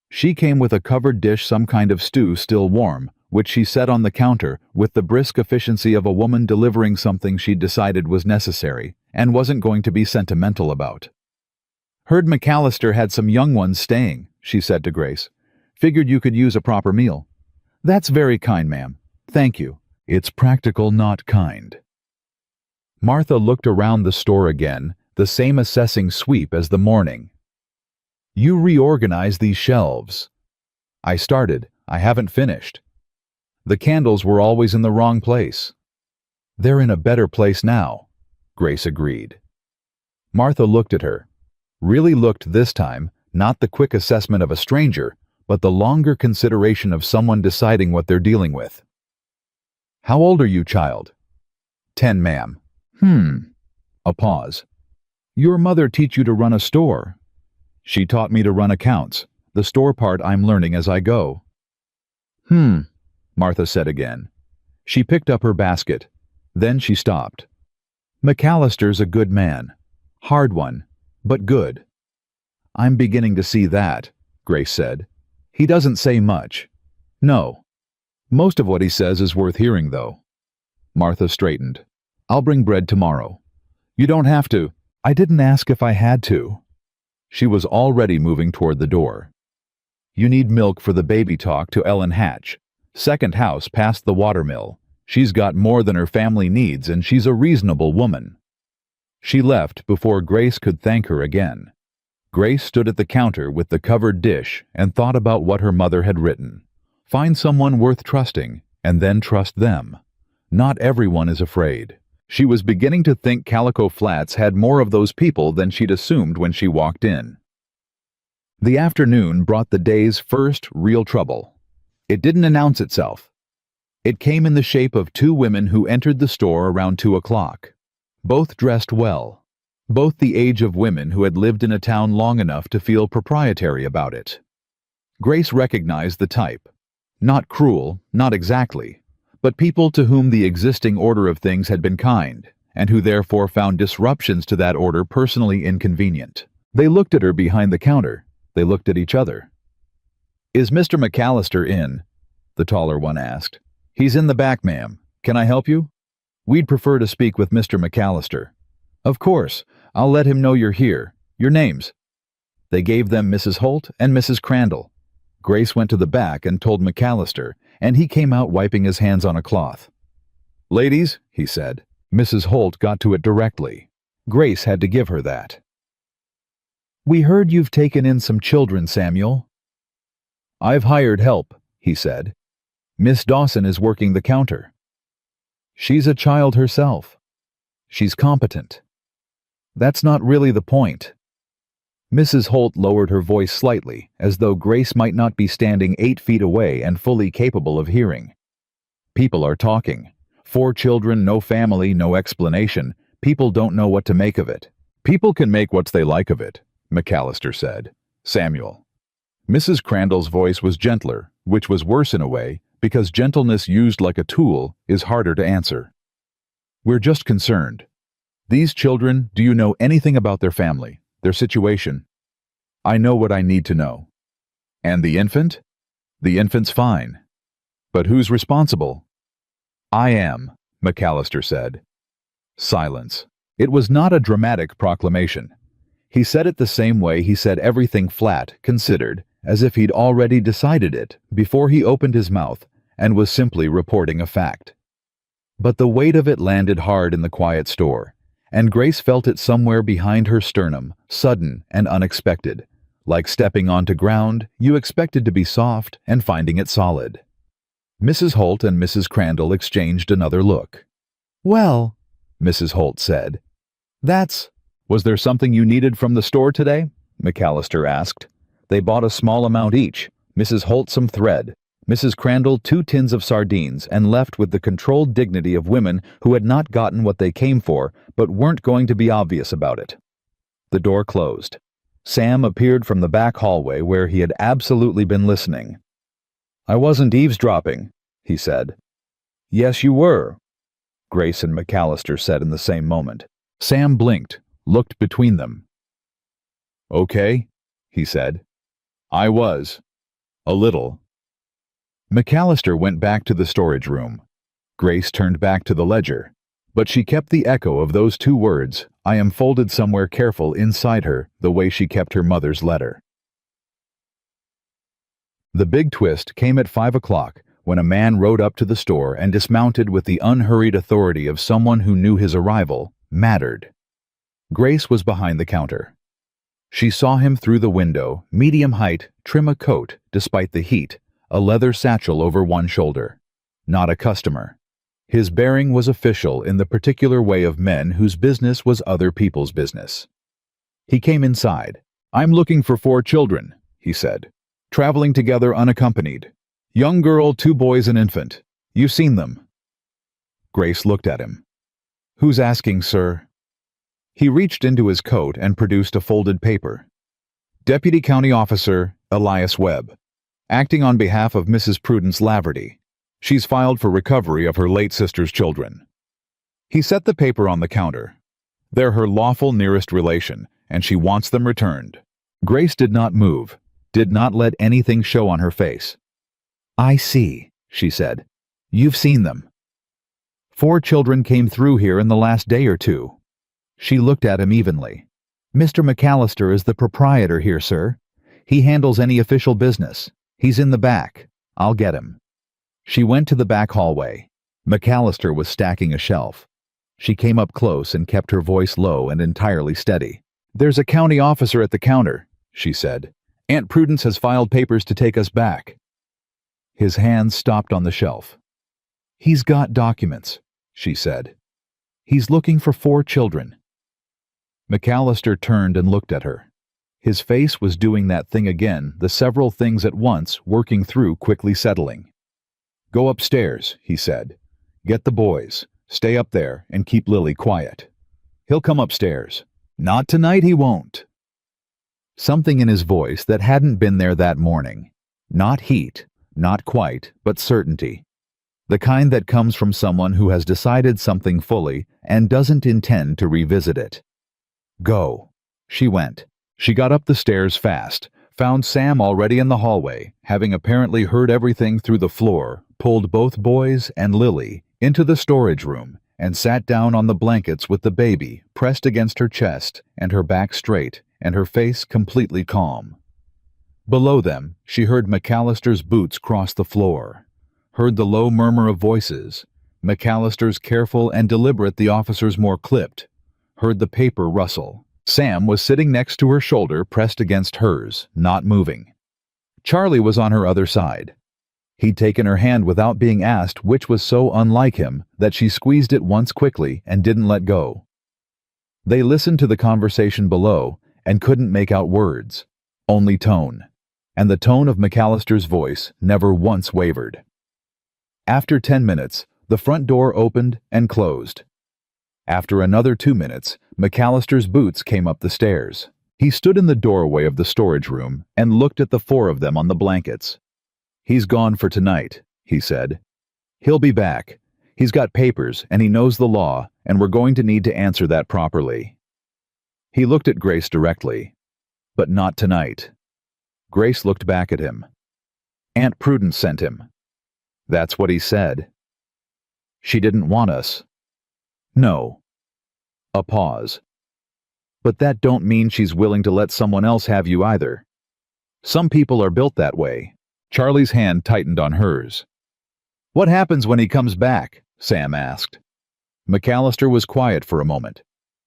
She came with a covered dish, some kind of stew still warm, which she set on the counter with the brisk efficiency of a woman delivering something she'd decided was necessary and wasn't going to be sentimental about. "Heard McAllister had some young ones staying," she said to Grace. "Figured you could use a proper meal." "That's very kind, ma'am. Thank you." "It's practical, not kind." Martha looked around the store again, the same assessing sweep as the morning. "You reorganize these shelves." "I started. I haven't finished." "The candles were always in the wrong place." "They're in a better place now," Grace agreed. Martha looked at her. Really looked this time, not the quick assessment of a stranger, but the longer consideration of someone deciding what they're dealing with. "How old are you, child?" 10, ma'am." A pause. "Your mother teach you to run a store?" "She taught me to run accounts. The store part I'm learning as I go." Martha said again. She picked up her basket. Then she stopped. "McAllister's a good man. Hard one, but good." "I'm beginning to see that," Grace said. "He doesn't say much." "No. Most of what he says is worth hearing, though." Martha straightened. "I'll bring bread tomorrow." "You don't have to." "I didn't ask if I had to." She was already moving toward the door. "You need milk for the baby talk to Ellen Hatch. Second house past the watermill. She's got more than her family needs, and she's a reasonable woman." She left before Grace could thank her again. Grace stood at the counter with the covered dish and thought about what her mother had written. Find someone worth trusting, and then trust them. Not everyone is afraid. She was beginning to think Calico Flats had more of those people than she'd assumed when she walked in. The afternoon brought the day's first real trouble. It didn't announce itself. It came in the shape of two women who entered the store around 2 o'clock. Both dressed well. Both the age of women who had lived in a town long enough to feel proprietary about it. Grace recognized the type. Not cruel, not exactly, but people to whom the existing order of things had been kind, and who therefore found disruptions to that order personally inconvenient. They looked at her behind the counter. They looked at each other. "Is Mr. McAllister in?" the taller one asked. "He's in the back, ma'am. Can I help you?" "We'd prefer to speak with Mr. McAllister." "Of course. I'll let him know you're here. Your names?" They gave them Mrs. Holt and Mrs. Crandall. Grace went to the back and told McAllister, and he came out wiping his hands on a cloth. "Ladies," he said. Mrs. Holt got to it directly. Grace had to give her that. "We heard you've taken in some children, Samuel." "I've hired help," he said. "Miss Dawson is working the counter." "She's a child herself." "She's competent." "That's not really the point." Mrs. Holt lowered her voice slightly, as though Grace might not be standing 8 feet away and fully capable of hearing. "People are talking. 4 children, no family, no explanation. People don't know what to make of it." "People can make what they like of it," McAllister said. "Samuel." Mrs. Crandall's voice was gentler, which was worse in a way, because gentleness used like a tool is harder to answer. "We're just concerned. These children, do you know anything about their family? Their situation?" "I know what I need to know." "And the infant?" "The infant's fine." "But who's responsible?" "I am," McAllister said. Silence. It was not a dramatic proclamation. He said it the same way he said everything flat, considered, as if he'd already decided it before he opened his mouth and was simply reporting a fact. But the weight of it landed hard in the quiet store, and Grace felt it somewhere behind her sternum, sudden and unexpected, like stepping onto ground you expected to be soft and finding it solid. Mrs. Holt and Mrs. Crandall exchanged another look. "Well," Mrs. Holt said. Was there something you needed from the store today?" McAllister asked. They bought a small amount each, Mrs. Holt some thread, Mrs. Crandall 2 tins of sardines, and left with the controlled dignity of women who had not gotten what they came for but weren't going to be obvious about it. The door closed. Sam appeared from the back hallway where he had absolutely been listening. "I wasn't eavesdropping," he said. "Yes, you were," Grace and McAllister said in the same moment. Sam blinked, looked between them. "Okay," he said. "I was. A little." McAllister went back to the storage room. Grace turned back to the ledger. But she kept the echo of those two words, "I am," folded somewhere careful inside her, the way she kept her mother's letter. The big twist came at 5 o'clock, when a man rode up to the store and dismounted with the unhurried authority of someone who knew his arrival mattered. Grace was behind the counter. She saw him through the window, medium height, trim a coat, despite the heat, a leather satchel over one shoulder. Not a customer. His bearing was official in the particular way of men whose business was other people's business. He came inside. "I'm looking for 4 children," he said. "Traveling together unaccompanied. Young girl, 2 boys, an infant. You've seen them." Grace looked at him. "Who's asking, sir?" He reached into his coat and produced a folded paper. "Deputy County Officer Elias Webb, acting on behalf of Mrs. Prudence Laverty. She's filed for recovery of her late sister's children." He set the paper on the counter. "They're her lawful nearest relation, and she wants them returned." Grace did not move, did not let anything show on her face. "I see," she said. "You've seen them. 4 children came through here in the last day or 2. She looked at him evenly. "Mr. McAllister is the proprietor here, sir. He handles any official business. He's in the back. I'll get him." She went to the back hallway. McAllister was stacking a shelf. She came up close and kept her voice low and entirely steady. "There's a county officer at the counter," she said. "Aunt Prudence has filed papers to take us back." His hands stopped on the shelf. "He's got documents," she said. "He's looking for 4 children." McAllister turned and looked at her. His face was doing that thing again, the several things at once, working through, quickly settling. "Go upstairs," he said. "Get the boys. Stay up there and keep Lily quiet. He'll come upstairs. Not tonight, he won't." Something in his voice that hadn't been there that morning. Not heat, not quite, but certainty. The kind that comes from someone who has decided something fully and doesn't intend to revisit it. "Go." She went. She got up the stairs fast, found Sam already in the hallway, having apparently heard everything through the floor, pulled both boys and Lily into the storage room, and sat down on the blankets with the baby pressed against her chest and her back straight and her face completely calm. Below them, she heard McAllister's boots cross the floor, heard the low murmur of voices, McAllister's careful and deliberate, the officer's more clipped, heard the paper rustle. Sam was sitting next to her shoulder, pressed against hers, not moving. Charlie was on her other side. He'd taken her hand without being asked, which was so unlike him that she squeezed it once quickly and didn't let go. They listened to the conversation below and couldn't make out words, only tone, and the tone of McAllister's voice never once wavered. After 10 minutes, the front door opened and closed. After another 2 minutes, McAllister's boots came up the stairs. He stood in the doorway of the storage room and looked at the 4 of them on the blankets. "He's gone for tonight," he said. "He'll be back. He's got papers and he knows the law, and we're going to need to answer that properly." He looked at Grace directly. "But not tonight." Grace looked back at him. "Aunt Prudence sent him." "That's what he said." "She didn't want us." "No." A pause. "But that don't mean she's willing to let someone else have you either. Some people are built that way." Charlie's hand tightened on hers. "What happens when he comes back?" Sam asked. McAllister was quiet for a moment.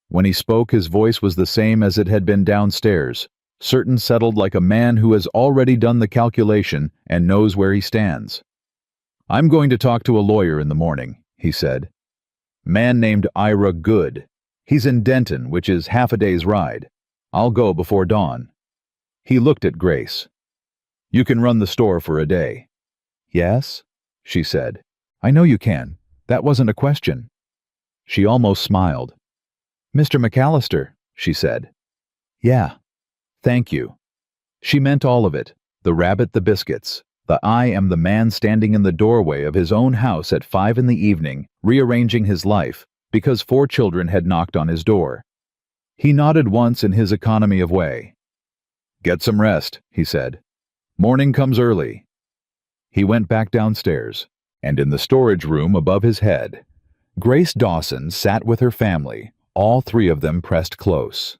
When he spoke, his voice was the same as it had been downstairs, certain, settled, like a man who has already done the calculation and knows where he stands. "I'm going to talk to a lawyer in the morning," he said. "Man named Ira Good. He's in Denton, which is half a day's ride. I'll go before dawn." He looked at Grace. "You can run the store for a day." "Yes," she said. "I know you can. That wasn't a question." She almost smiled. "Mr. McAllister," she said. "Yeah. Thank you." She meant all of it. The rabbit, the biscuits. The "I am the man standing in the doorway of his own house at 5 in the evening, rearranging his life, because 4 children had knocked on his door." He nodded once in his economy of way. "Get some rest," he said. "Morning comes early." He went back downstairs, and in the storage room above his head, Grace Dawson sat with her family, all three of them pressed close.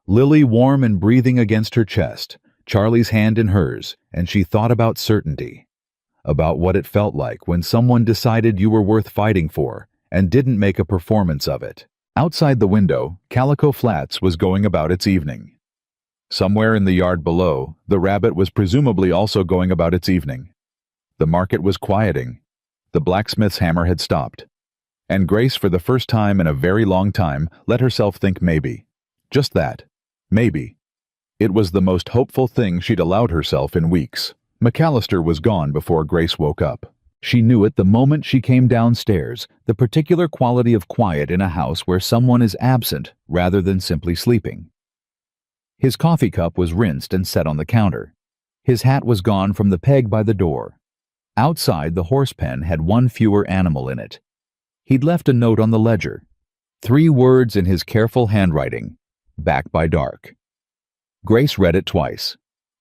Lily warm and breathing against her chest, Charlie's hand in hers, and she thought about certainty. About what it felt like when someone decided you were worth fighting for and didn't make a performance of it. Outside the window, Calico Flats was going about its evening. Somewhere in the yard below, the rabbit was presumably also going about its evening. The market was quieting. The blacksmith's hammer had stopped. And Grace, for the first time in a very long time, let herself think maybe. Just that. Maybe. It was the most hopeful thing she'd allowed herself in weeks. McAllister was gone before Grace woke up. She knew it the moment she came downstairs, the particular quality of quiet in a house where someone is absent rather than simply sleeping. His coffee cup was rinsed and set on the counter. His hat was gone from the peg by the door. Outside, the horse pen had one fewer animal in it. He'd left a note on the ledger. 3 words in his careful handwriting. Back by dark. Grace read it twice,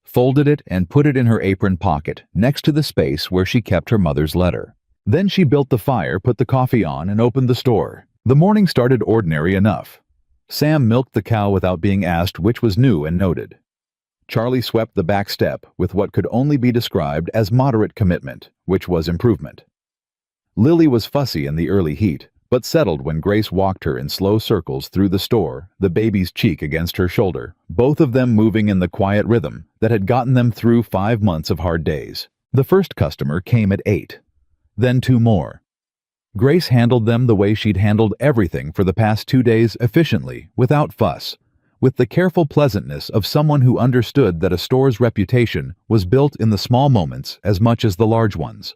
folded it and put it in her apron pocket next to the space where she kept her mother's letter. Then she built the fire, put the coffee on, and opened the store. The morning started ordinary enough. Sam milked the cow without being asked, which was new and noted. Charlie swept the back step with what could only be described as moderate commitment, which was improvement. Lily was fussy in the early heat, but settled when Grace walked her in slow circles through the store, the baby's cheek against her shoulder, both of them moving in the quiet rhythm that had gotten them through 5 months of hard days. The first customer came at 8, then 2 more. Grace handled them the way she'd handled everything for the past 2 days, efficiently, without fuss, with the careful pleasantness of someone who understood that a store's reputation was built in the small moments as much as the large ones.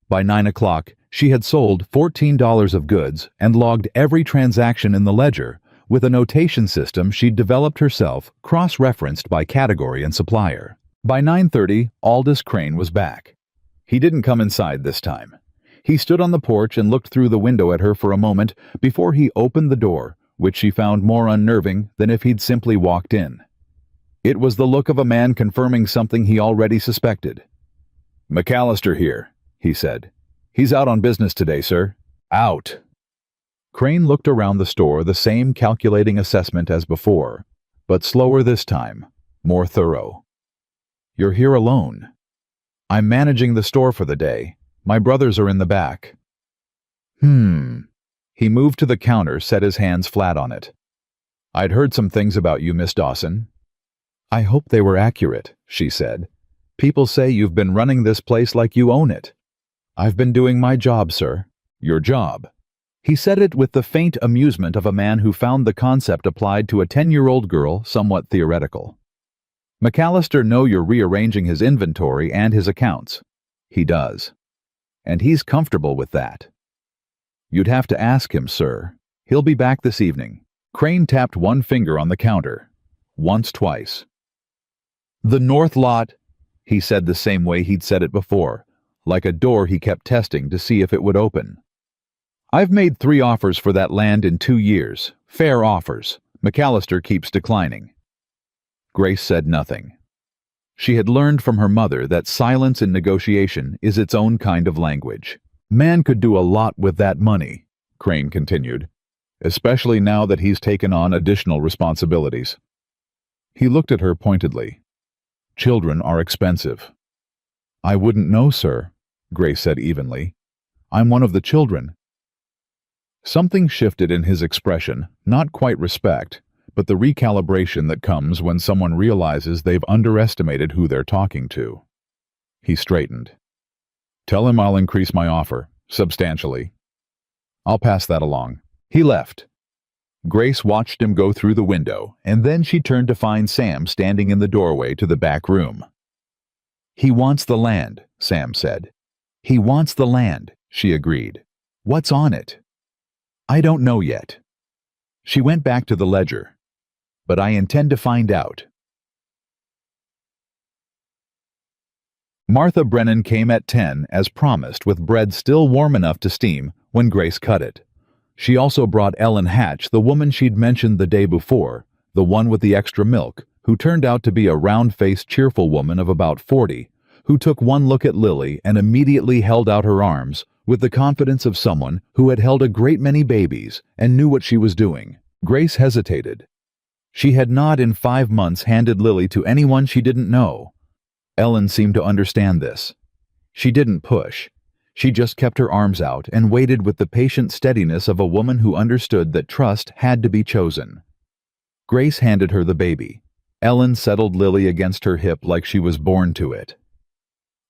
By 9 o'clock, she had sold $14 of goods and logged every transaction in the ledger with a notation system she'd developed herself, cross-referenced by category and supplier. By 9:30, Aldous Crane was back. He didn't come inside this time. He stood on the porch and looked through the window at her for a moment before he opened the door, which she found more unnerving than if he'd simply walked in. It was the look of a man confirming something he already suspected. "McAllister here," he said. "He's out on business today, sir." "Out." Crane looked around the store, the same calculating assessment as before, but slower this time, more thorough. "You're here alone." "I'm managing the store for the day. My brothers are in the back." He moved to the counter, set his hands flat on it. "I'd heard some things about you, Miss Dawson." "I hope they were accurate," she said. "People say you've been running this place like you own it." "I've been doing my job, sir." "Your job?" He said it with the faint amusement of a man who found the concept applied to a 10-year-old girl somewhat theoretical. "McAllister know you're rearranging his inventory and his accounts." "He does. And he's comfortable with that." "You'd have to ask him, sir. He'll be back this evening." Crane tapped one finger on the counter. Once, twice. "The north lot," he said the same way he'd said it before, like a door he kept testing to see if it would open. "I've made 3 offers for that land in 2 years. Fair offers. McAllister keeps declining." Grace said nothing. She had learned from her mother that silence in negotiation is its own kind of language. "Man could do a lot with that money," Crane continued, "especially now that he's taken on additional responsibilities." He looked at her pointedly. "Children are expensive." "I wouldn't know, sir," Grace said evenly. "I'm one of the children." Something shifted in his expression, not quite respect, but the recalibration that comes when someone realizes they've underestimated who they're talking to. He straightened. "Tell him I'll increase my offer, substantially. I'll pass that along." He left. Grace watched him go through the window, and then she turned to find Sam standing in the doorway to the back room. "He wants the land," Sam said. "He wants the land," she agreed. "What's on it?" "I don't know yet." She went back to the ledger. "But I intend to find out." Martha Brennan came at 10, as promised, with bread still warm enough to steam when Grace cut it. She also brought Ellen Hatch, the woman she'd mentioned the day before, the one with the extra milk, who turned out to be a round-faced, cheerful woman of about 40, who took one look at Lily and immediately held out her arms with the confidence of someone who had held a great many babies and knew what she was doing. Grace hesitated. She had not in 5 months handed Lily to anyone she didn't know. Ellen seemed to understand this. She didn't push. She just kept her arms out and waited with the patient steadiness of a woman who understood that trust had to be chosen. Grace handed her the baby. Ellen settled Lily against her hip like she was born to it.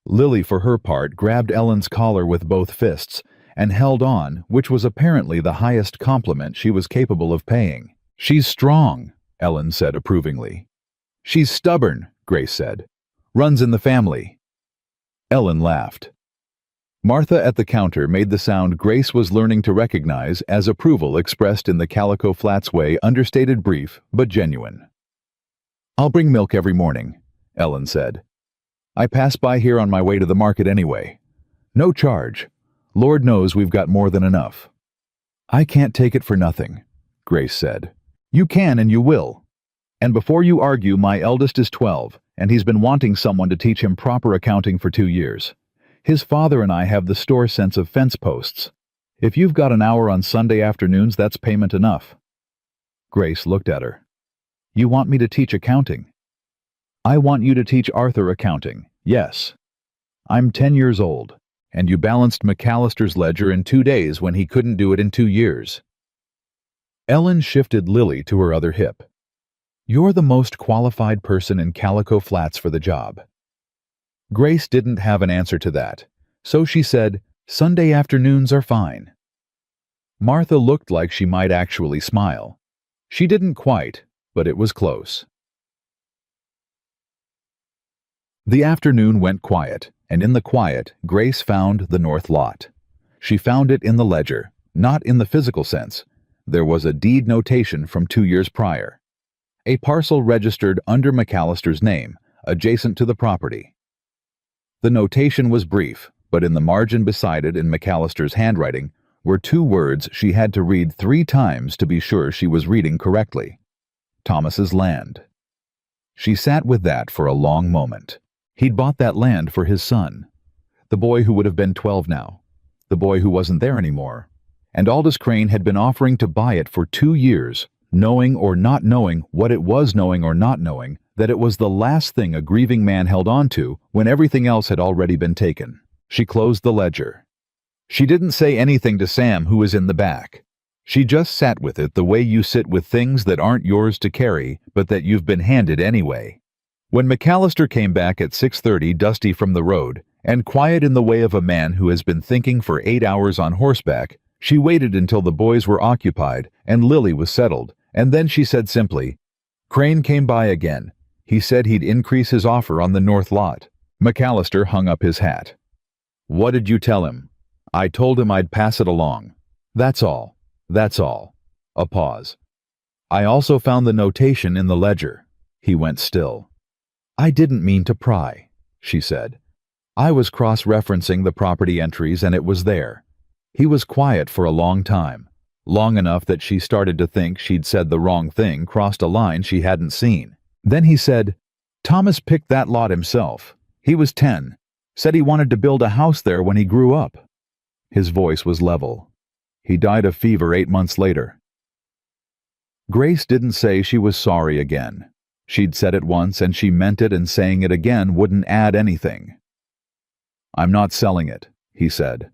Lily, for her part, grabbed Ellen's collar with both fists and held on, which was apparently the highest compliment she was capable of paying. "She's strong," Ellen said approvingly. "She's stubborn," Grace said. "Runs in the family." Ellen laughed. Martha at the counter made the sound Grace was learning to recognize as approval expressed in the Calico Flats way, understated, brief, but genuine. "I'll bring milk every morning," Ellen said. "I pass by here on my way to the market anyway. No charge. Lord knows we've got more than enough." "I can't take it for nothing," Grace said. "You can and you will. And before you argue, my eldest is 12, and he's been wanting someone to teach him proper accounting for 2 years. His father and I have the store sense of fence posts. If you've got an hour on Sunday afternoons, that's payment enough." Grace looked at her. "You want me to teach accounting?" "I want you to teach Arthur accounting, yes. I'm 10 years old, and you balanced McAllister's ledger in 2 days when he couldn't do it in 2 years. Ellen shifted Lily to her other hip. "You're the most qualified person in Calico Flats for the job." Grace didn't have an answer to that, so she said, "Sunday afternoons are fine." Martha looked like she might actually smile. She didn't quite, but it was close. The afternoon went quiet, and in the quiet, Grace found the north lot. She found it in the ledger, not in the physical sense. There was a deed notation from 2 years prior. A parcel registered under McAllister's name, adjacent to the property. The notation was brief, but in the margin beside it in McAllister's handwriting were 2 words she had to read 3 times to be sure she was reading correctly. Thomas's land. She sat with that for a long moment. He'd bought that land for his son, the boy who would have been 12 now, the boy who wasn't there anymore, and Aldous Crane had been offering to buy it for 2 years, knowing or not knowing what it was, knowing or not knowing that it was the last thing a grieving man held on to when everything else had already been taken. She closed the ledger. She didn't say anything to Sam, who was in the back. She just sat with it the way you sit with things that aren't yours to carry, but that you've been handed anyway. When McAllister came back at 6:30, dusty from the road, and quiet in the way of a man who has been thinking for 8 hours on horseback, she waited until the boys were occupied and Lily was settled, and then she said simply, "Crane came by again. He said he'd increase his offer on the north lot." McAllister hung up his hat. "What did you tell him?" "I told him I'd pass it along. That's all. That's all." A pause. "I also found the notation in the ledger." He went still. "I didn't mean to pry," she said. "I was cross-referencing the property entries and it was there." He was quiet for a long time, long enough that she started to think she'd said the wrong thing, crossed a line she hadn't seen. Then he said, "Thomas picked that lot himself. He was 10. Said he wanted to build a house there when he grew up." His voice was level. "He died of fever 8 months later." Grace didn't say she was sorry again. She'd said it once and she meant it, and saying it again wouldn't add anything. "I'm not selling it," he said.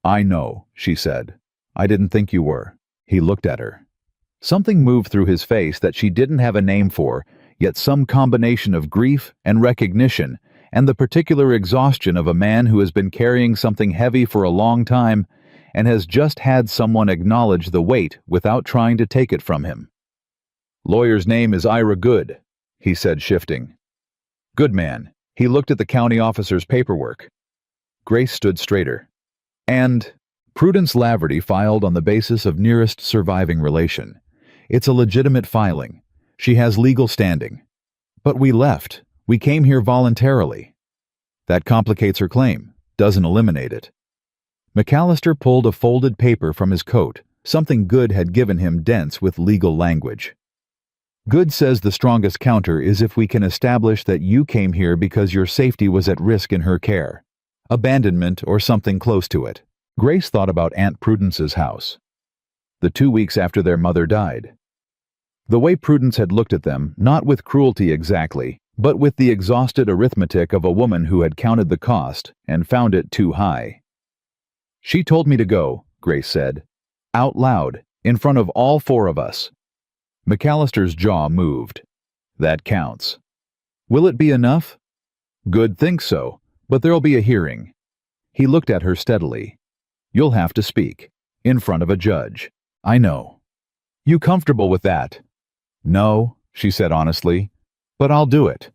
"I know," she said. "I didn't think you were." He looked at her. Something moved through his face that she didn't have a name for, yet some combination of grief and recognition and the particular exhaustion of a man who has been carrying something heavy for a long time and has just had someone acknowledge the weight without trying to take it from him. "Lawyer's name is Ira Good," he said, shifting. "Goodman." He looked at the county officer's paperwork. Grace stood straighter. "And Prudence Laverty filed on the basis of nearest surviving relation. It's a legitimate filing. She has legal standing. But we left. We came here voluntarily." "That complicates her claim, doesn't eliminate it." McAllister pulled a folded paper from his coat, something Good had given him dense with legal language. Good says the strongest counter is if we can establish that you came here because your safety was at risk in her care. Abandonment or something close to it. Grace thought about Aunt Prudence's house. The 2 weeks after their mother died. The way Prudence had looked at them, not with cruelty exactly, but with the exhausted arithmetic of a woman who had counted the cost and found it too high. She told me to go, Grace said. Out loud, in front of all 4 of us. McAllister's jaw moved. That counts. Will it be enough? Good thinks so, but there'll be a hearing. He looked at her steadily. You'll have to speak. In front of a judge. I know. You comfortable with that? No, she said honestly, but I'll do it.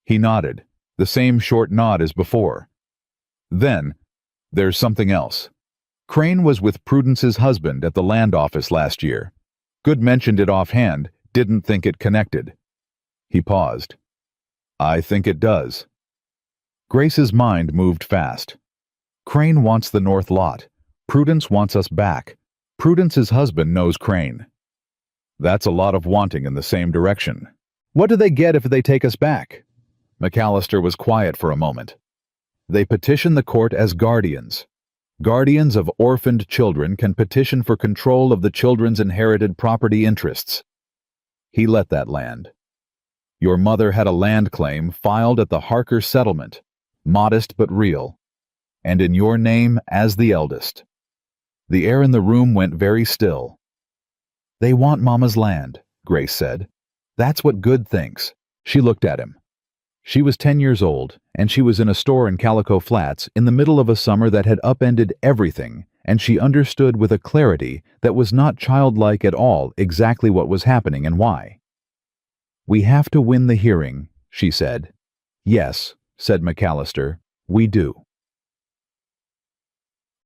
He nodded, the same short nod as before. Then, there's something else. Crane was with Prudence's husband at the land office last year. Good mentioned it offhand, didn't think it connected. He paused. I think it does. Grace's mind moved fast. Crane wants the north lot. Prudence wants us back. Prudence's husband knows Crane. That's a lot of wanting in the same direction. What do they get if they take us back? McAllister was quiet for a moment. They petition the court as guardians. Guardians of orphaned children can petition for control of the children's inherited property interests. He let that land. Your mother had a land claim filed at the Harker settlement, modest but real, and in your name as the eldest. The air in the room went very still. They want Mama's land, Grace said. That's what Good thinks. She looked at him. She was 10 years old, and she was in a store in Calico Flats in the middle of a summer that had upended everything, and she understood with a clarity that was not childlike at all exactly what was happening and why. We have to win the hearing, she said. Yes, said McAllister, we do.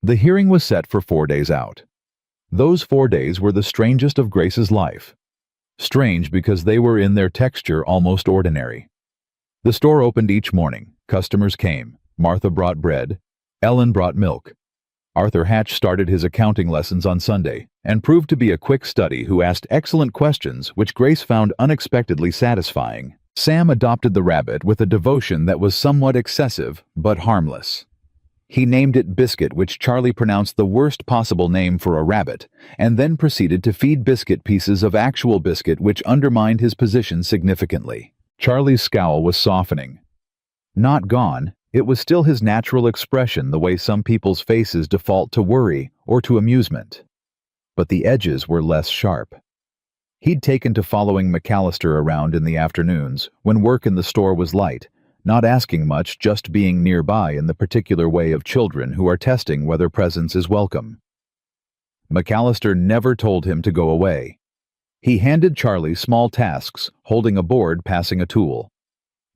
The hearing was set for 4 days out. Those 4 days were the strangest of Grace's life. Strange because they were in their texture almost ordinary. The store opened each morning. Customers came. Martha brought bread. Ellen brought milk. Arthur Hatch started his accounting lessons on Sunday and proved to be a quick study who asked excellent questions which Grace found unexpectedly satisfying. Sam adopted the rabbit with a devotion that was somewhat excessive but harmless. He named it Biscuit, which Charlie pronounced the worst possible name for a rabbit, and then proceeded to feed Biscuit pieces of actual biscuit which undermined his position significantly. Charlie's scowl was softening. Not gone, it was still his natural expression the way some people's faces default to worry or to amusement. But the edges were less sharp. He'd taken to following McAllister around in the afternoons, when work in the store was light, not asking much, just being nearby in the particular way of children who are testing whether presence is welcome. McAllister never told him to go away. He handed Charlie small tasks, holding a board, passing a tool.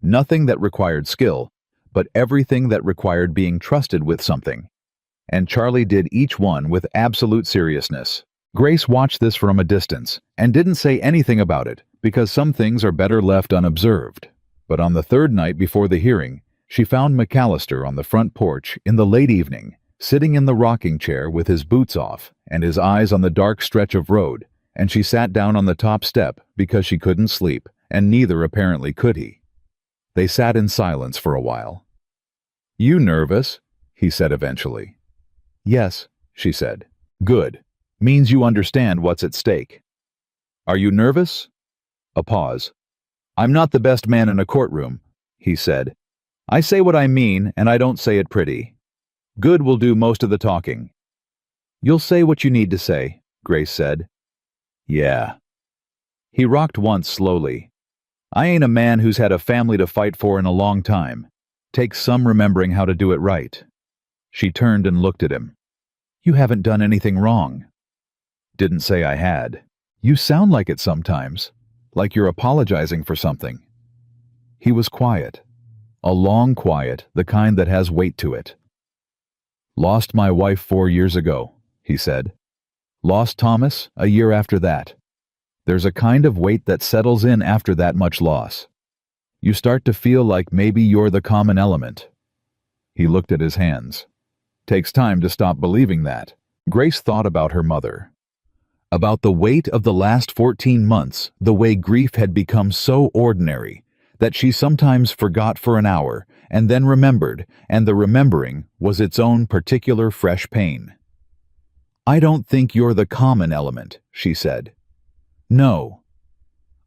Nothing that required skill, but everything that required being trusted with something. And Charlie did each one with absolute seriousness. Grace watched this from a distance and didn't say anything about it because some things are better left unobserved. But on the 3rd night before the hearing, she found McAllister on the front porch in the late evening, sitting in the rocking chair with his boots off and his eyes on the dark stretch of road, and she sat down on the top step because she couldn't sleep, and neither apparently could he. They sat in silence for a while. You nervous? He said eventually. Yes, she said. Good. Means you understand what's at stake. Are you nervous? A pause. I'm not the best man in a courtroom, he said. I say what I mean, and I don't say it pretty. Good will do most of the talking. You'll say what you need to say, Grace said. Yeah. He rocked once slowly. I ain't a man who's had a family to fight for in a long time. Takes some remembering how to do it right. She turned and looked at him. You haven't done anything wrong. Didn't say I had. You sound like it sometimes, like you're apologizing for something. He was quiet. A long quiet, the kind that has weight to it. Lost my wife 4 years ago, he said. Lost Thomas a year after that. There's a kind of weight that settles in after that much loss. You start to feel like maybe you're the common element. He looked at his hands. Takes time to stop believing that. Grace thought about her mother. About the weight of the last 14 months, the way grief had become so ordinary that she sometimes forgot for an hour and then remembered, and the remembering was its own particular fresh pain. "I don't think you're the common element," she said. "No.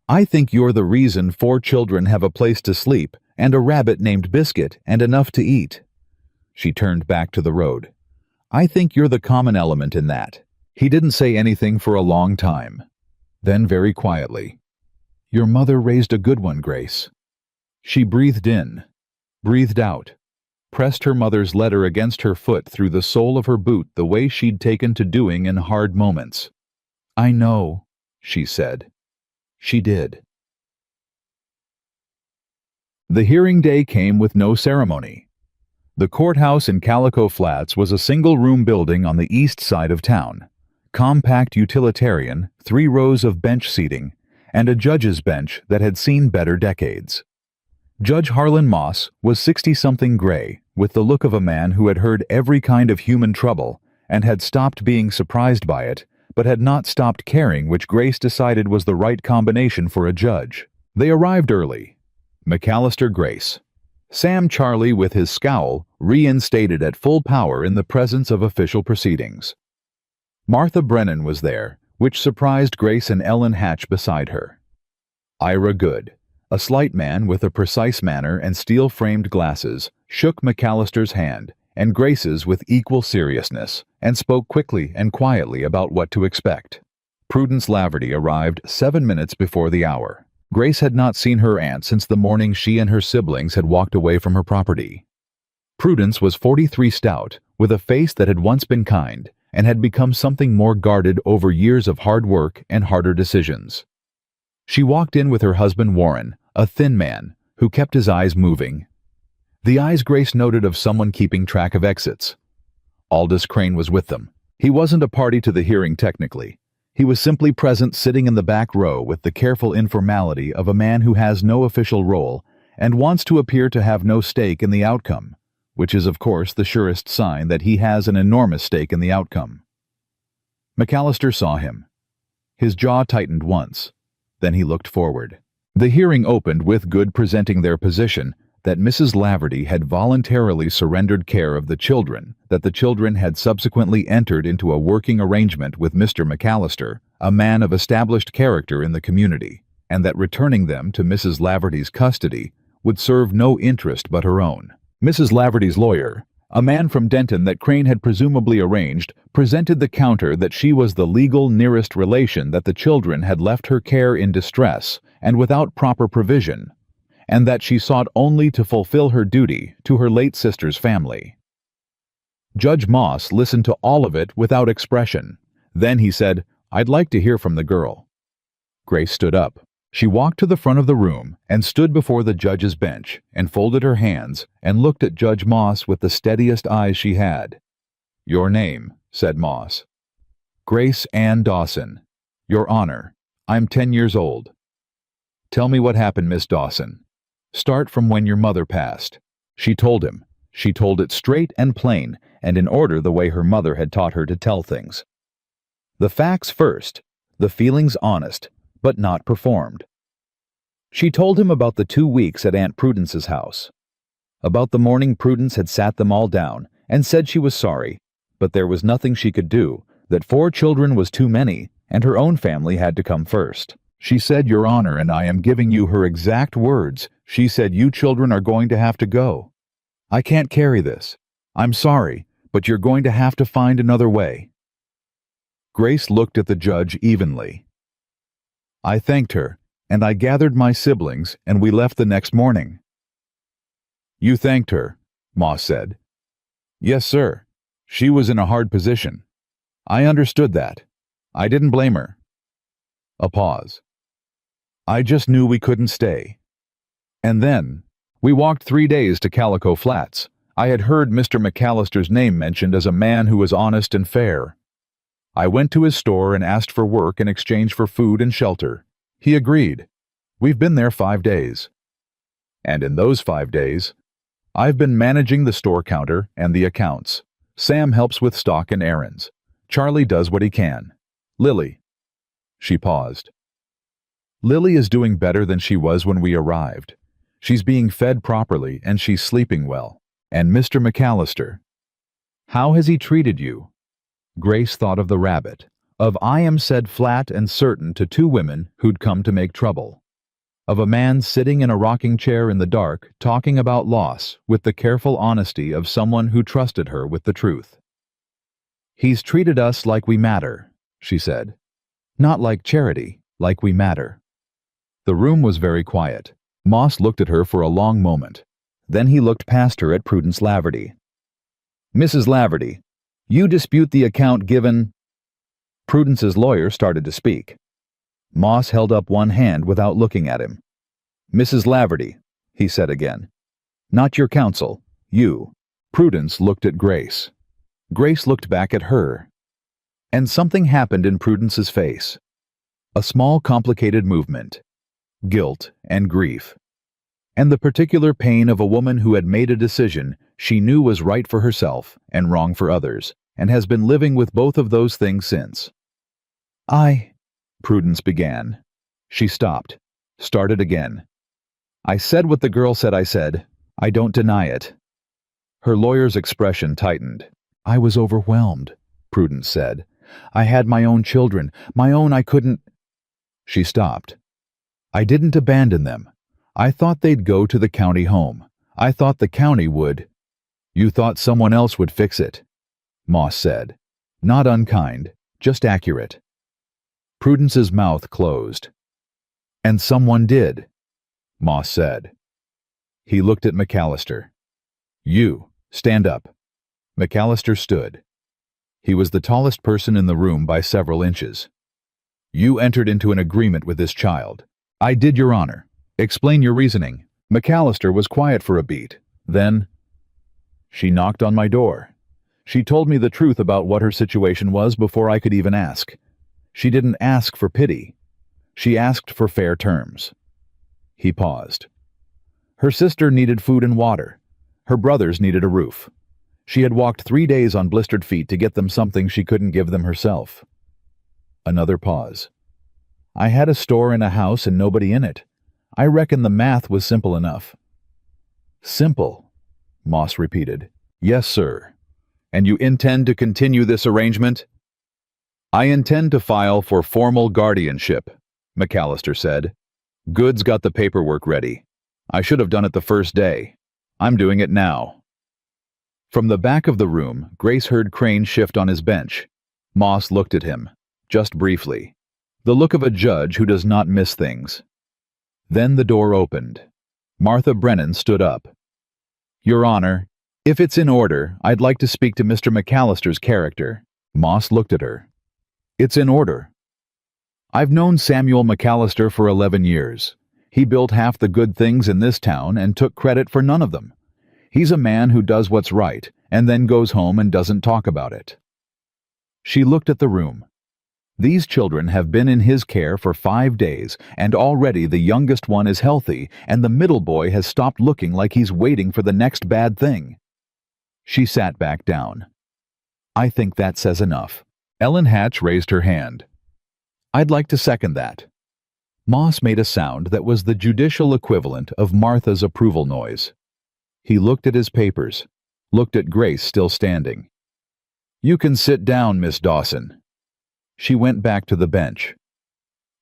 I think you're the reason 4 children have a place to sleep and a rabbit named Biscuit and enough to eat." She turned back to the road. "I think you're the common element in that." He didn't say anything for a long time. Then very quietly, "Your mother raised a good one, Grace." She breathed in, breathed out, pressed her mother's letter against her foot through the sole of her boot the way she'd taken to doing in hard moments. "I know," she said. She did. The hearing day came with no ceremony. The courthouse in Calico Flats was a single-room building on the east side of town. Compact utilitarian, 3 rows of bench seating, and a judge's bench that had seen better decades. Judge Harlan Moss was 60-something gray, with the look of a man who had heard every kind of human trouble and had stopped being surprised by it, but had not stopped caring, which Grace decided was the right combination for a judge. They arrived early. McAllister, Grace. Sam Charlie, with his scowl, reinstated at full power in the presence of official proceedings. Martha Brennan was there, which surprised Grace, and Ellen Hatch beside her. Ira Good, a slight man with a precise manner and steel-framed glasses, shook McAllister's hand, and Grace's with equal seriousness, and spoke quickly and quietly about what to expect. Prudence Laverty arrived 7 minutes before the hour. Grace had not seen her aunt since the morning she and her siblings had walked away from her property. Prudence was 43, stout, with a face that had once been kind, and had become something more guarded over years of hard work and harder decisions. She walked in with her husband Warren, a thin man, who kept his eyes moving. The eyes Grace noted of someone keeping track of exits. Aldous Crane was with them. He wasn't a party to the hearing technically. He was simply present, sitting in the back row with the careful informality of a man who has no official role and wants to appear to have no stake in the outcome, which is of course the surest sign that he has an enormous stake in the outcome. McAllister saw him. His jaw tightened once. Then he looked forward. The hearing opened with Good presenting their position that Mrs. Laverty had voluntarily surrendered care of the children, that the children had subsequently entered into a working arrangement with Mr. McAllister, a man of established character in the community, and that returning them to Mrs. Laverty's custody would serve no interest but her own. Mrs. Laverty's lawyer, a man from Denton that Crane had presumably arranged, presented the counter that she was the legal nearest relation, that the children had left her care in distress and without proper provision, and that she sought only to fulfill her duty to her late sister's family. Judge Moss listened to all of it without expression. Then he said, "I'd like to hear from the girl." Grace stood up. She walked to the front of the room and stood before the judge's bench and folded her hands and looked at Judge Moss with the steadiest eyes she had. "Your name," said Moss. "Grace Ann Dawson. Your Honor, I'm 10 years old." "Tell me what happened, Miss Dawson. Start from when your mother passed." She told him. She told it straight and plain, and in order the way her mother had taught her to tell things. The facts first, the feelings honest, but not performed. She told him about the 2 weeks at Aunt Prudence's house. About the morning Prudence had sat them all down and said she was sorry, but there was nothing she could do, that 4 children was too many, and her own family had to come first. She said, "Your Honor, and I am giving you her exact words, she said, you children are going to have to go. I can't carry this. I'm sorry, but you're going to have to find another way." Grace looked at the judge evenly. I thanked her, and I gathered my siblings, and we left the next morning. "You thanked her," Moss said. "Yes, sir. She was in a hard position. I understood that. I didn't blame her." A pause. "I just knew we couldn't stay. And then, we walked 3 days to Calico Flats. I had heard Mr. McAllister's name mentioned as a man who was honest and fair. I went to his store and asked for work in exchange for food and shelter. He agreed. We've been there 5 days. And in those 5 days, I've been managing the store counter and the accounts. Sam helps with stock and errands. Charlie does what he can. Lily, She paused. Lily is doing better than she was when we arrived. She's being fed properly and she's sleeping well. And Mr. McAllister, how has he treated you? Grace thought of the rabbit, of I am said flat and certain to two women who'd come to make trouble, of a man sitting in a rocking chair in the dark talking about loss with the careful honesty of someone who trusted her with the truth. He's treated us like we matter, she said. Not like charity, like we matter. The room was very quiet. Moss looked at her for a long moment. Then he looked past her at Prudence Laverty. Mrs. Laverty, you dispute the account given... Prudence's lawyer started to speak. Moss held up one hand without looking at him. Mrs. Laverty, he said again. Not your counsel, you. Prudence looked at Grace. Grace looked back at her. And something happened in Prudence's face. A small complicated movement. Guilt and grief. And the particular pain of a woman who had made a decision she knew was right for herself and wrong for others, and has been living with both of those things since. Prudence began. She stopped, started again. I said what the girl said I said. I don't deny it. Her lawyer's expression tightened. I was overwhelmed, Prudence said. I had my own children, I couldn't... She stopped. I didn't abandon them. I thought they'd go to the county home. I thought the county would... You thought someone else would fix it, Moss said. Not unkind, just accurate. Prudence's mouth closed. And someone did, Moss said. He looked at McAllister. You, stand up. McAllister stood. He was the tallest person in the room by several inches. You entered into an agreement with this child. I did, Your Honor. Explain your reasoning. McAllister was quiet for a beat. Then, she knocked on my door. She told me the truth about what her situation was before I could even ask. She didn't ask for pity. She asked for fair terms. He paused. Her sister needed food and water. Her brothers needed a roof. She had walked 3 days on blistered feet to get them something she couldn't give them herself. Another pause. I had a store and a house and nobody in it. I reckon the math was simple enough. Simple, Moss repeated. Yes, sir. And you intend to continue this arrangement? I intend to file for formal guardianship, McAllister said. Goods got the paperwork ready. I should have done it the first day. I'm doing it now. From the back of the room, Grace heard Crane shift on his bench. Moss looked at him, just briefly. The look of a judge who does not miss things. Then the door opened. Martha Brennan stood up. Your Honor, if it's in order, I'd like to speak to Mr. McAllister's character. Moss looked at her. It's in order. I've known Samuel McAllister for 11 years. He built half the good things in this town and took credit for none of them. He's a man who does what's right and then goes home and doesn't talk about it. She looked at the room. These children have been in his care for 5 days, and already the youngest one is healthy, and the middle boy has stopped looking like he's waiting for the next bad thing. She sat back down. I think that says enough. Ellen Hatch raised her hand. I'd like to second that. Moss made a sound that was the judicial equivalent of Martha's approval noise. He looked at his papers, looked at Grace still standing. You can sit down, Miss Dawson. She went back to the bench.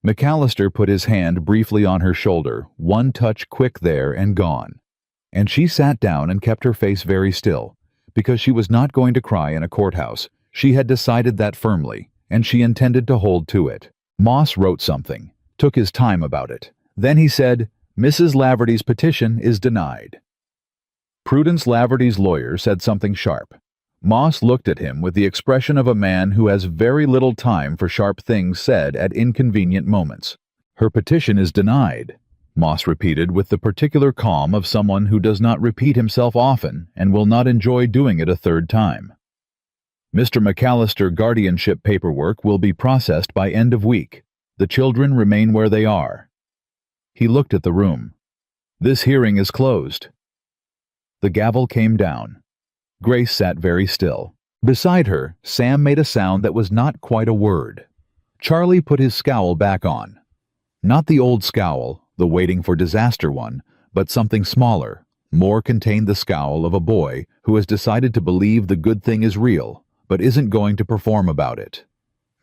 McAllister put his hand briefly on her shoulder, one touch quick there and gone. And she sat down and kept her face very still, because she was not going to cry in a courthouse. She had decided that firmly, and she intended to hold to it. Moss wrote something, took his time about it. Then he said, Mrs. Laverty's petition is denied. Prudence Laverty's lawyer said something sharp. Moss looked at him with the expression of a man who has very little time for sharp things said at inconvenient moments. Her petition is denied, Moss repeated with the particular calm of someone who does not repeat himself often and will not enjoy doing it a third time. Mr. McAllister guardianship paperwork will be processed by end of week. The children remain where they are. He looked at the room. This hearing is closed. The gavel came down. Grace sat very still. Beside her, Sam made a sound that was not quite a word. Charlie put his scowl back on. Not the old scowl, the waiting for disaster one, but something smaller. More contained the scowl of a boy who has decided to believe the good thing is real, but isn't going to perform about it.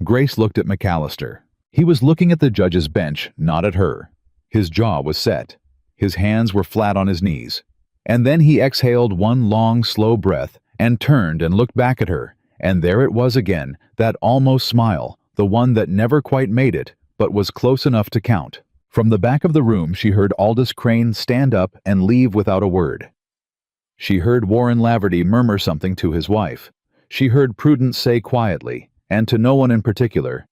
Grace looked at McAllister. He was looking at the judge's bench, not at her. His jaw was set. His hands were flat on his knees. And then he exhaled one long, slow breath and turned and looked back at her, and there it was again, that almost smile, the one that never quite made it, but was close enough to count. From the back of the room she heard Aldous Crane stand up and leave without a word. She heard Warren Laverty murmur something to his wife. She heard Prudence say quietly, and to no one in particular,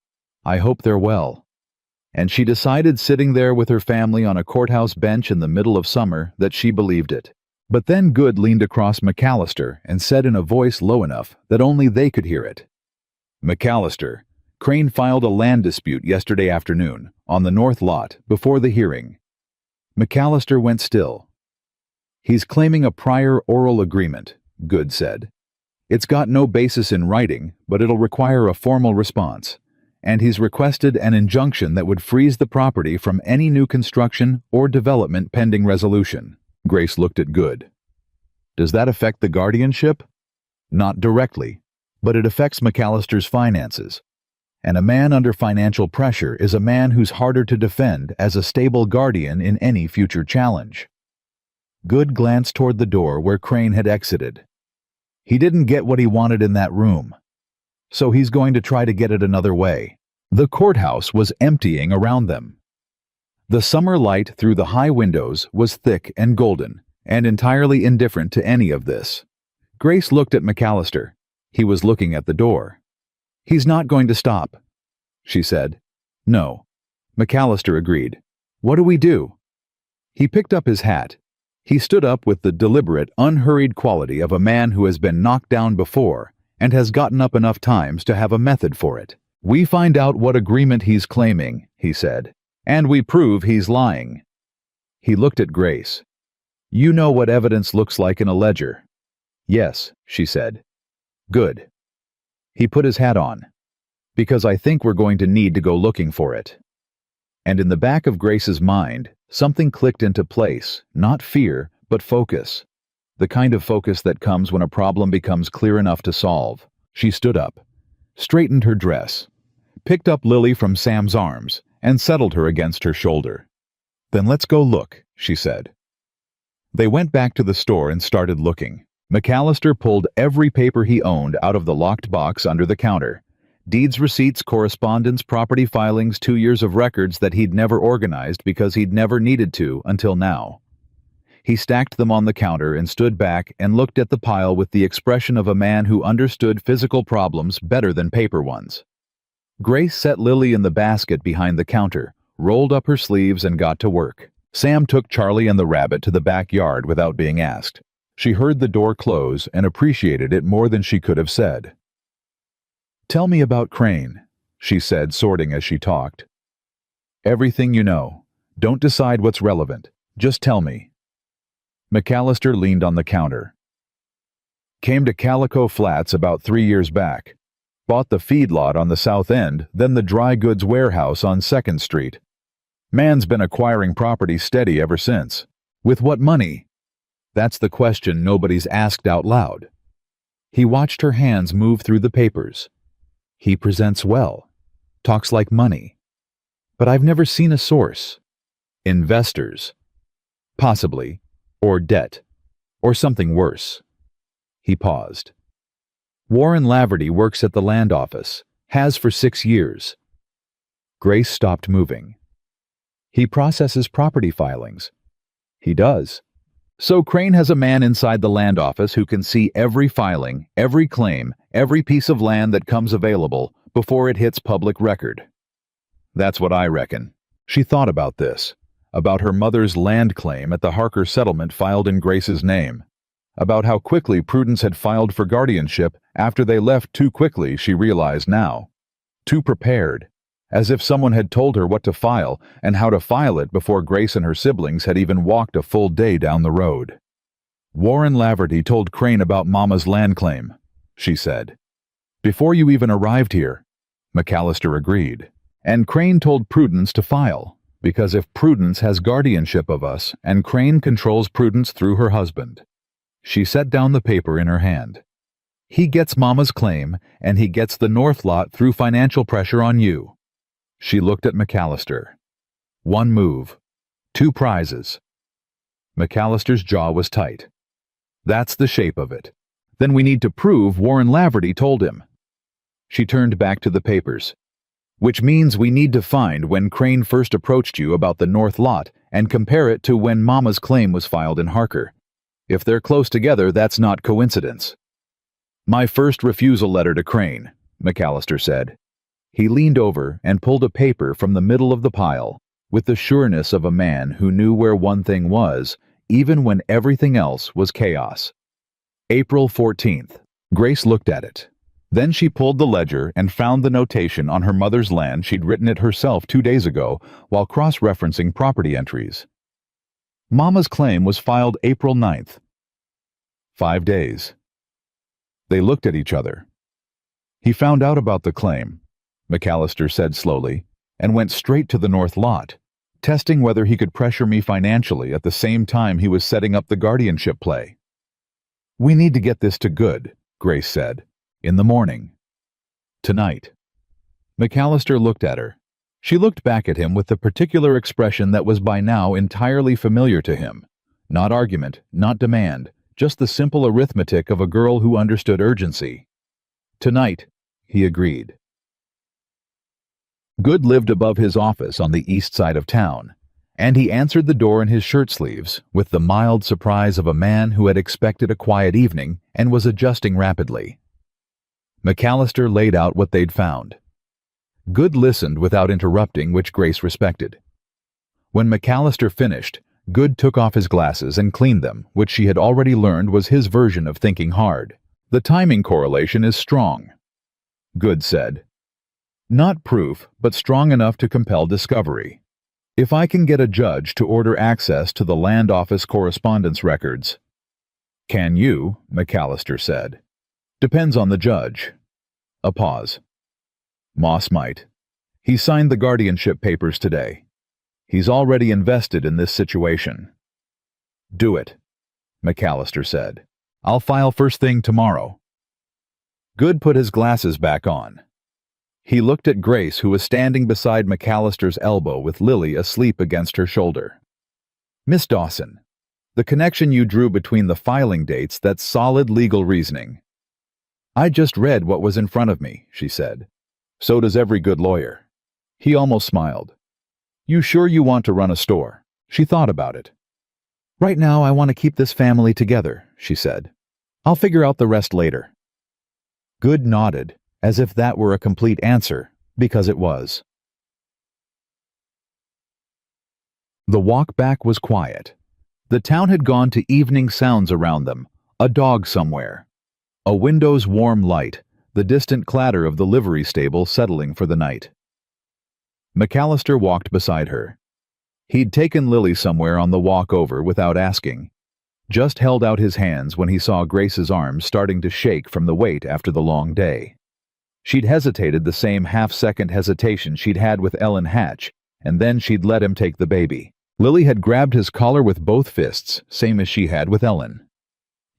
"I hope they're well." And she decided, sitting there with her family on a courthouse bench in the middle of summer, that she believed it. But then Good leaned across McAllister and said in a voice low enough that only they could hear it, "McAllister, Crane filed a land dispute yesterday afternoon, on the north lot, before the hearing." McAllister went still. "He's claiming a prior oral agreement," Good said. "It's got no basis in writing, but it'll require a formal response. And he's requested an injunction that would freeze the property from any new construction or development pending resolution." Grace looked at Good. "Does that affect the guardianship?" "Not directly, but it affects McAllister's finances. And a man under financial pressure is a man who's harder to defend as a stable guardian in any future challenge." Good glanced toward the door where Crane had exited. "He didn't get what he wanted in that room, so he's going to try to get it another way." The courthouse was emptying around them. The summer light through the high windows was thick and golden, and entirely indifferent to any of this. Grace looked at McAllister. He was looking at the door. "He's not going to stop," she said. "No," McAllister agreed. "What do we do?" He picked up his hat. He stood up with the deliberate, unhurried quality of a man who has been knocked down before and has gotten up enough times to have a method for it. "We find out what agreement he's claiming," he said, "and we prove he's lying." He looked at Grace. "You know what evidence looks like in a ledger." "Yes," she said. "Good." He put his hat on. "Because I think we're going to need to go looking for it." And in the back of Grace's mind, something clicked into place, not fear, but focus. The kind of focus that comes when a problem becomes clear enough to solve. She stood up, straightened her dress, picked up Lily from Sam's arms, and settled her against her shoulder. "Then let's go look," she said. They went back to the store and started looking. McAllister pulled every paper he owned out of the locked box under the counter. Deeds, receipts, correspondence, property filings, 2 years of records that he'd never organized because he'd never needed to until now. He stacked them on the counter and stood back and looked at the pile with the expression of a man who understood physical problems better than paper ones. Grace set Lily in the basket behind the counter, rolled up her sleeves and got to work. Sam took Charlie and the rabbit to the backyard without being asked. She heard the door close and appreciated it more than she could have said. "Tell me about Crane," she said, sorting as she talked. "Everything you know. Don't decide what's relevant. Just tell me." McAllister leaned on the counter. "Came to Calico Flats about 3 years back. Bought the feedlot on the south end, then the dry goods warehouse on 2nd Street. Man's been acquiring property steady ever since. With what money? That's the question nobody's asked out loud." He watched her hands move through the papers. "He presents well. Talks like money. But I've never seen a source. Investors. Possibly. Or debt. Or something worse." He paused. "Warren Laverty works at the land office. Has for 6 years." Grace stopped moving. "He processes property filings." "He does. So Crane has a man inside the land office who can see every filing, every claim, every piece of land that comes available before it hits public record." "That's what I reckon." She thought about this, about her mother's land claim at the Harker settlement filed in Grace's name, about how quickly Prudence had filed for guardianship after they left too quickly, she realized now. Too prepared, as if someone had told her what to file and how to file it before Grace and her siblings had even walked a full day down the road. "Warren Laverty told Crane about Mama's land claim," she said. "Before you even arrived here. McAllister agreed. And Crane told Prudence to file, because if Prudence has guardianship of us and Crane controls Prudence through her husband. She set down the paper in her hand. He gets Mama's claim, and he gets the north lot through financial pressure on you. She looked at McAllister. 1 move. 2 prizes. McAllister's jaw was tight. That's the shape of it. Then we need to prove Warren Laverty told him. She turned back to the papers. Which means we need to find when Crane first approached you about the north lot and compare it to when Mama's claim was filed in Harker. If they're close together, that's not coincidence. My first refusal letter to Crane, McAllister said. He leaned over and pulled a paper from the middle of the pile, with the sureness of a man who knew where one thing was, even when everything else was chaos. April 14th. Grace looked at it. Then she pulled the ledger and found the notation on her mother's land she'd written it herself 2 days ago while cross-referencing property entries. Mama's claim was filed April 9th. 5 days. They looked at each other. He found out about the claim, McAllister said slowly, and went straight to the north lot, testing whether he could pressure me financially at the same time he was setting up the guardianship play. We need to get this to good, Grace said. In the morning. Tonight. McAllister looked at her. She looked back at him with the particular expression that was by now entirely familiar to him. Not argument, not demand, just the simple arithmetic of a girl who understood urgency. Tonight, he agreed. Good lived above his office on the east side of town, and he answered the door in his shirt sleeves with the mild surprise of a man who had expected a quiet evening and was adjusting rapidly. McAllister laid out what they'd found. Good listened without interrupting, which Grace respected. When McAllister finished, Good took off his glasses and cleaned them, which she had already learned was his version of thinking hard. The timing correlation is strong. Good said. Not proof, but strong enough to compel discovery. If I can get a judge to order access to the land office correspondence records. Can you? McAllister said. Depends on the judge. A pause. Moss might. He signed the guardianship papers today. He's already invested in this situation. Do it, McAllister said. I'll file first thing tomorrow. Good put his glasses back on. He looked at Grace, who was standing beside McAllister's elbow with Lily asleep against her shoulder. Miss Dawson, the connection you drew between the filing dates, that's solid legal reasoning. I just read what was in front of me, she said. So does every good lawyer. He almost smiled. You sure you want to run a store? She thought about it. Right now I want to keep this family together, she said. I'll figure out the rest later. Good nodded, as if that were a complete answer, because it was. The walk back was quiet. The town had gone to evening sounds around them, a dog somewhere. A window's warm light, the distant clatter of the livery stable settling for the night. McAllister walked beside her. He'd taken Lily somewhere on the walk over without asking, just held out his hands when he saw Grace's arms starting to shake from the weight after the long day. She'd hesitated the same half-second hesitation she'd had with Ellen Hatch, and then she'd let him take the baby. Lily had grabbed his collar with both fists, same as she had with Ellen.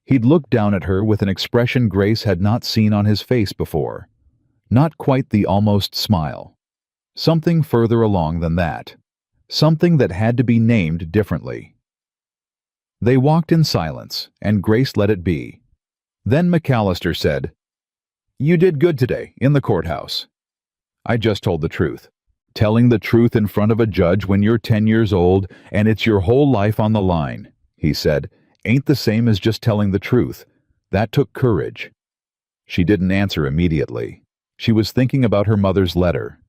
He'd looked down at her with an expression Grace had not seen on his face before. Not quite the almost smile. Something further along than that. Something that had to be named differently. They walked in silence, and Grace let it be. Then McAllister said, You did good today, in the courthouse. I just told the truth. Telling the truth in front of a judge when you're 10 years old and it's your whole life on the line, he said, ain't the same as just telling the truth. That took courage. She didn't answer immediately. She was thinking about her mother's letter.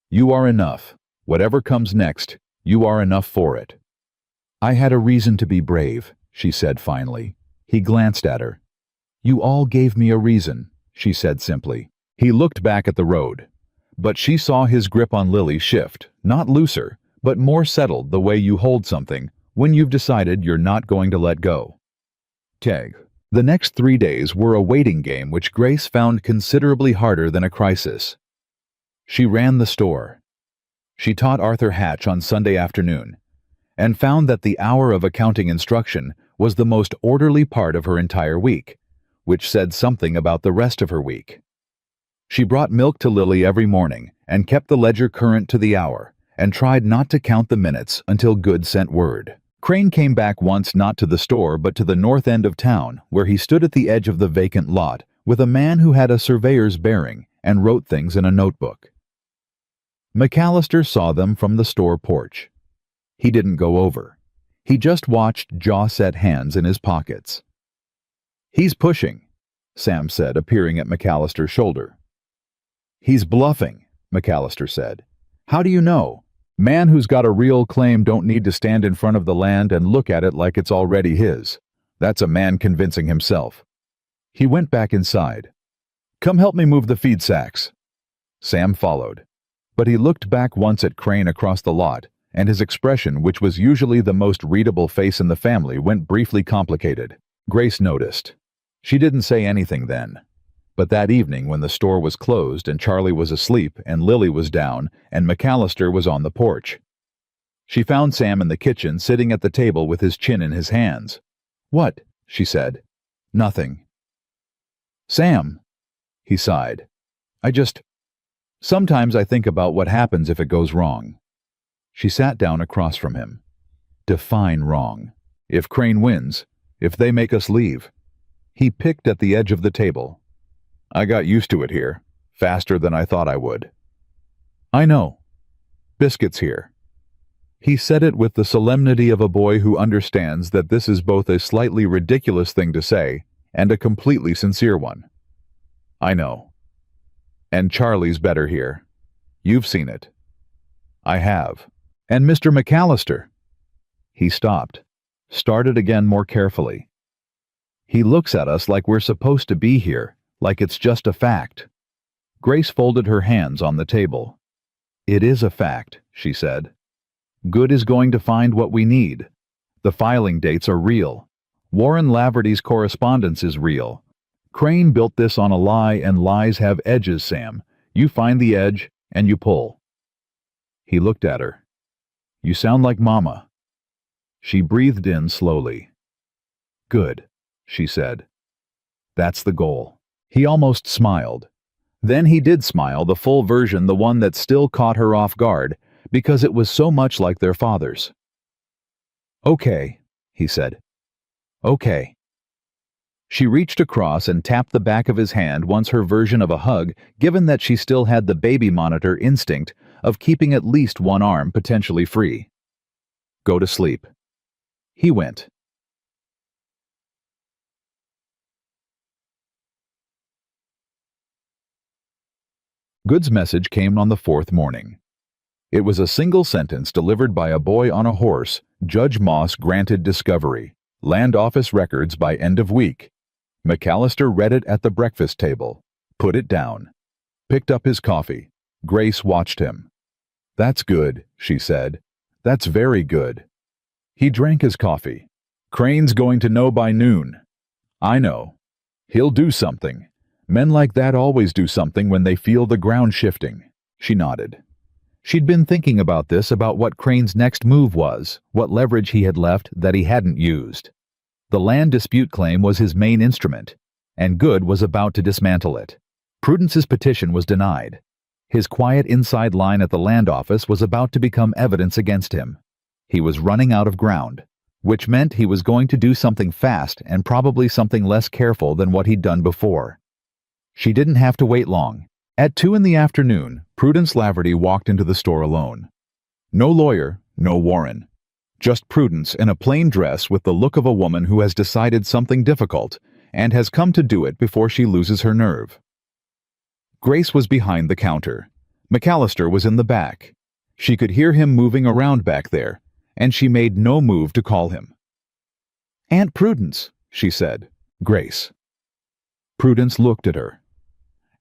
You are enough. Whatever comes next, you are enough for it. I had a reason to be brave, she said finally. He glanced at her. You all gave me a reason, she said simply. He looked back at the road. But she saw his grip on Lily shift, not looser, but more settled the way you hold something when you've decided you're not going to let go. Tag. The next 3 days were a waiting game which Grace found considerably harder than a crisis. She ran the store. She taught Arthur Hatch on Sunday afternoon, and found that the hour of accounting instruction was the most orderly part of her entire week, which said something about the rest of her week. She brought milk to Lily every morning and kept the ledger current to the hour, and tried not to count the minutes until Good sent word. Crane came back once not to the store but to the north end of town, where he stood at the edge of the vacant lot with a man who had a surveyor's bearing and wrote things in a notebook. McAllister saw them from the store porch. He didn't go over. He just watched jaw-set hands in his pockets. "He's pushing," Sam said, appearing at McAllister's shoulder. "He's bluffing," McAllister said. "How do you know? Man who's got a real claim don't need to stand in front of the land and look at it like it's already his. That's a man convincing himself." He went back inside. "Come help me move the feed sacks." Sam followed, but he looked back once at Crane across the lot, and his expression, which was usually the most readable face in the family, went briefly complicated. Grace noticed. She didn't say anything then. But that evening, when the store was closed and Charlie was asleep and Lily was down and McAllister was on the porch, she found Sam in the kitchen sitting at the table with his chin in his hands. "What?" she said. "Nothing." "Sam," he sighed. Sometimes I think about what happens if it goes wrong." She sat down across from him. "Define wrong. If Crane wins, if they make us leave." He picked at the edge of the table. "I got used to it here, faster than I thought I would." "I know. Biscuits here." He said it with the solemnity of a boy who understands that this is both a slightly ridiculous thing to say and a completely sincere one. "I know. And Charlie's better here. You've seen it." "I have. And Mr. McAllister." He stopped, started again more carefully. "He looks at us like we're supposed to be here, like it's just a fact." Grace folded her hands on the table. "It is a fact," she said. "Good is going to find what we need. The filing dates are real. Warren Laverty's correspondence is real. Crane built this on a lie, and lies have edges, Sam. You find the edge, and you pull." He looked at her. "You sound like Mama." She breathed in slowly. "Good," she said. "That's the goal." He almost smiled. Then he did smile, the full version, the one that still caught her off guard, because it was so much like their father's. "Okay," he said. "Okay." She reached across and tapped the back of his hand, once her version of a hug, given that she still had the baby monitor instinct of keeping at least one arm potentially free. "Go to sleep." He went. Good's message came on the fourth morning. It was a single sentence delivered by a boy on a horse. Judge Moss granted discovery. Land office records by end of week. McAllister read it at the breakfast table, put it down, picked up his coffee. Grace watched him. "That's good," she said. "That's very good." He drank his coffee. "Crane's going to know by noon." "I know. He'll do something. Men like that always do something when they feel the ground shifting." She nodded. She'd been thinking about this, about what Crane's next move was, what leverage he had left that he hadn't used. The land dispute claim was his main instrument, and Good was about to dismantle it. Prudence's petition was denied. His quiet inside line at the land office was about to become evidence against him. He was running out of ground, which meant he was going to do something fast and probably something less careful than what he'd done before. She didn't have to wait long. At 2 in the afternoon, Prudence Laverty walked into the store alone. No lawyer, no Warren. Just Prudence in a plain dress with the look of a woman who has decided something difficult and has come to do it before she loses her nerve. Grace was behind the counter. McAllister was in the back. She could hear him moving around back there, and she made no move to call him. "Aunt Prudence," she said. "Grace." Prudence looked at her.